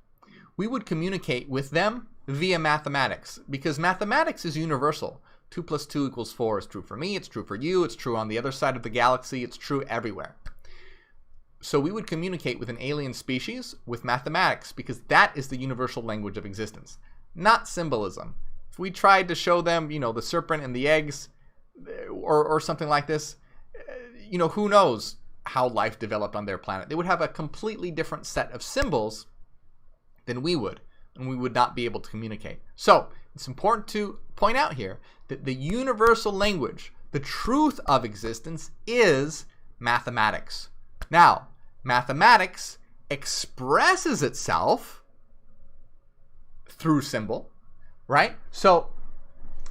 A: We would communicate with them via mathematics, because mathematics is universal. 2 + 2 = 4 is true for me, it's true for you, it's true on the other side of the galaxy, it's true everywhere. So we would communicate with an alien species with mathematics, because that is the universal language of existence, not symbolism. If we tried to show them, the serpent and the eggs, or something like this, who knows how life developed on their planet. They would have a completely different set of symbols than we would, and we would not be able to communicate. So it's important to point out here that the universal language, the truth of existence, is mathematics. Now, mathematics expresses itself through symbol, right? So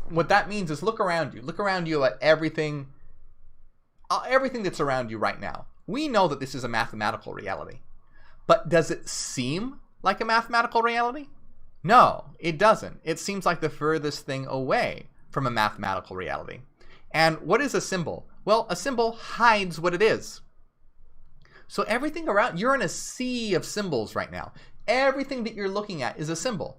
A: what that means is look around you. Look around you at everything that's around you right now. We know that this is a mathematical reality. But does it seem like a mathematical reality? No, it doesn't. It seems like the furthest thing away from a mathematical reality. And what is a symbol? Well, a symbol hides what it is. So everything around, you're in a sea of symbols right now. Everything that you're looking at is a symbol.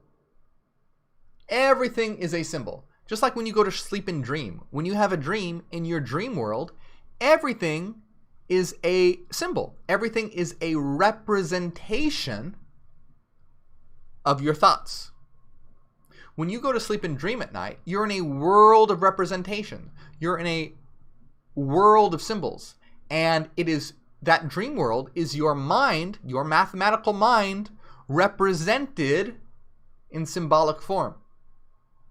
A: Everything is a symbol. Just like when you go to sleep and dream. When you have a dream in your dream world, everything is a symbol. Everything is a representation of your thoughts. When you go to sleep and dream at night, you're in a world of representation. You're in a world of symbols. And it is that dream world is your mind, your mathematical mind, represented in symbolic form.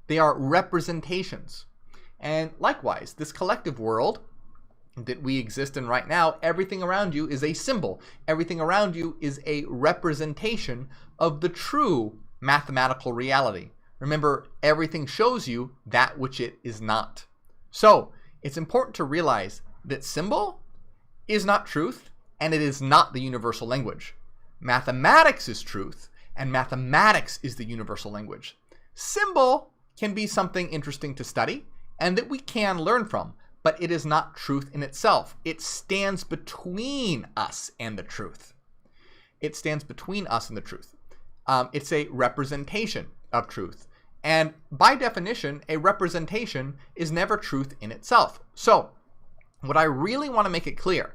A: They are representations. And likewise, this collective world that we exist in right now, everything around you is a symbol. Everything around you is a representation of the true mathematical reality. Remember, everything shows you that which it is not. So, it's important to realize that symbol is not truth, and it is not the universal language. Mathematics is truth, and mathematics is the universal language. Symbol can be something interesting to study, and that we can learn from, but it is not truth in itself. It stands between us and the truth. It stands between us and the truth. It's a representation of truth. And by definition, a representation is never truth in itself. So what I really want to make it clear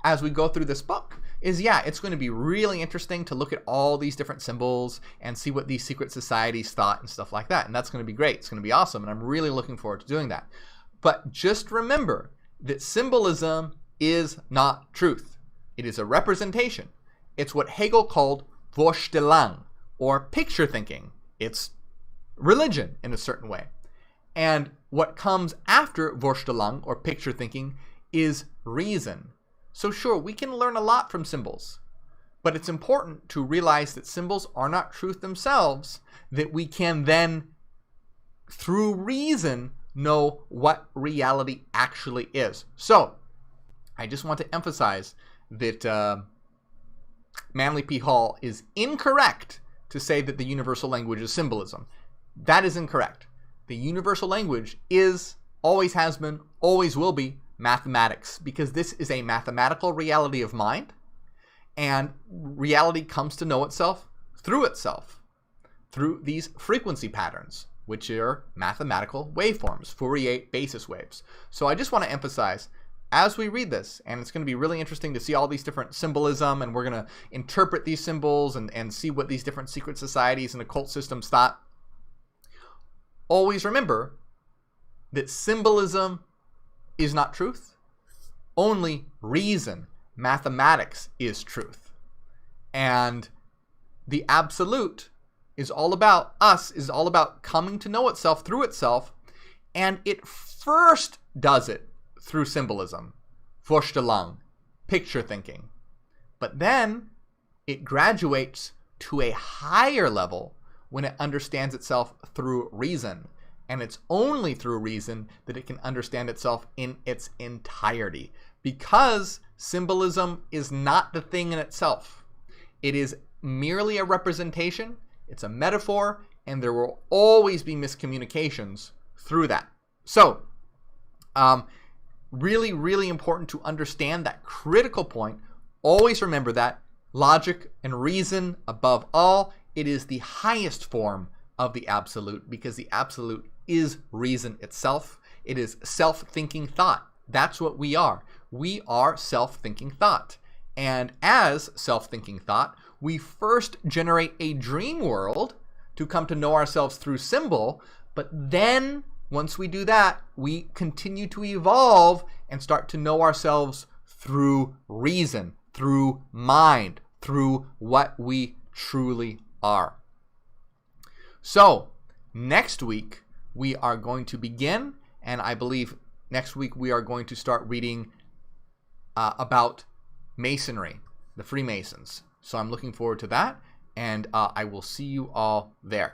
A: as we go through this book is, yeah, it's going to be really interesting to look at all these different symbols and see what these secret societies thought and stuff like that. And that's going to be great. It's going to be awesome. And I'm really looking forward to doing that. But just remember that symbolism is not truth. It is a representation. It's what Hegel called Vorstellung, or picture thinking. It's religion in a certain way. And what comes after Vorstellung, or picture thinking, is reason. So sure, we can learn a lot from symbols, but it's important to realize that symbols are not truth themselves, that we can then, through reason, know what reality actually is. So I just want to emphasize that Manly P. Hall is incorrect to say that the universal language is symbolism. That is incorrect. The universal language is, always has been, always will be mathematics, because this is a mathematical reality of mind, and reality comes to know itself, through these frequency patterns, which are mathematical waveforms, Fourier basis waves. So I just want to emphasize, as we read this, and it's going to be really interesting to see all these different symbolism, and we're going to interpret these symbols and see what these different secret societies and occult systems thought. Always remember that symbolism is not truth. Only reason, mathematics, is truth. And the absolute is all about us, is all about coming to know itself through itself, and it first does it through symbolism, Vorstellung, picture thinking. But then it graduates to a higher level when it understands itself through reason. And it's only through reason that it can understand itself in its entirety, because symbolism is not the thing in itself. It is merely a representation, it's a metaphor, and there will always be miscommunications through that. So, really, really important to understand that critical point. Always remember that logic and reason above all. It is the highest form of the absolute, because the absolute is reason itself. It is self-thinking thought. That's what we are. We are self-thinking thought. And as self-thinking thought, we first generate a dream world to come to know ourselves through symbol, but then once we do that, we continue to evolve and start to know ourselves through reason, through mind, through what we truly are. So, next week, we are going to begin, and I believe next week we are going to start reading about Masonry, the Freemasons. So I'm looking forward to that, and I will see you all there.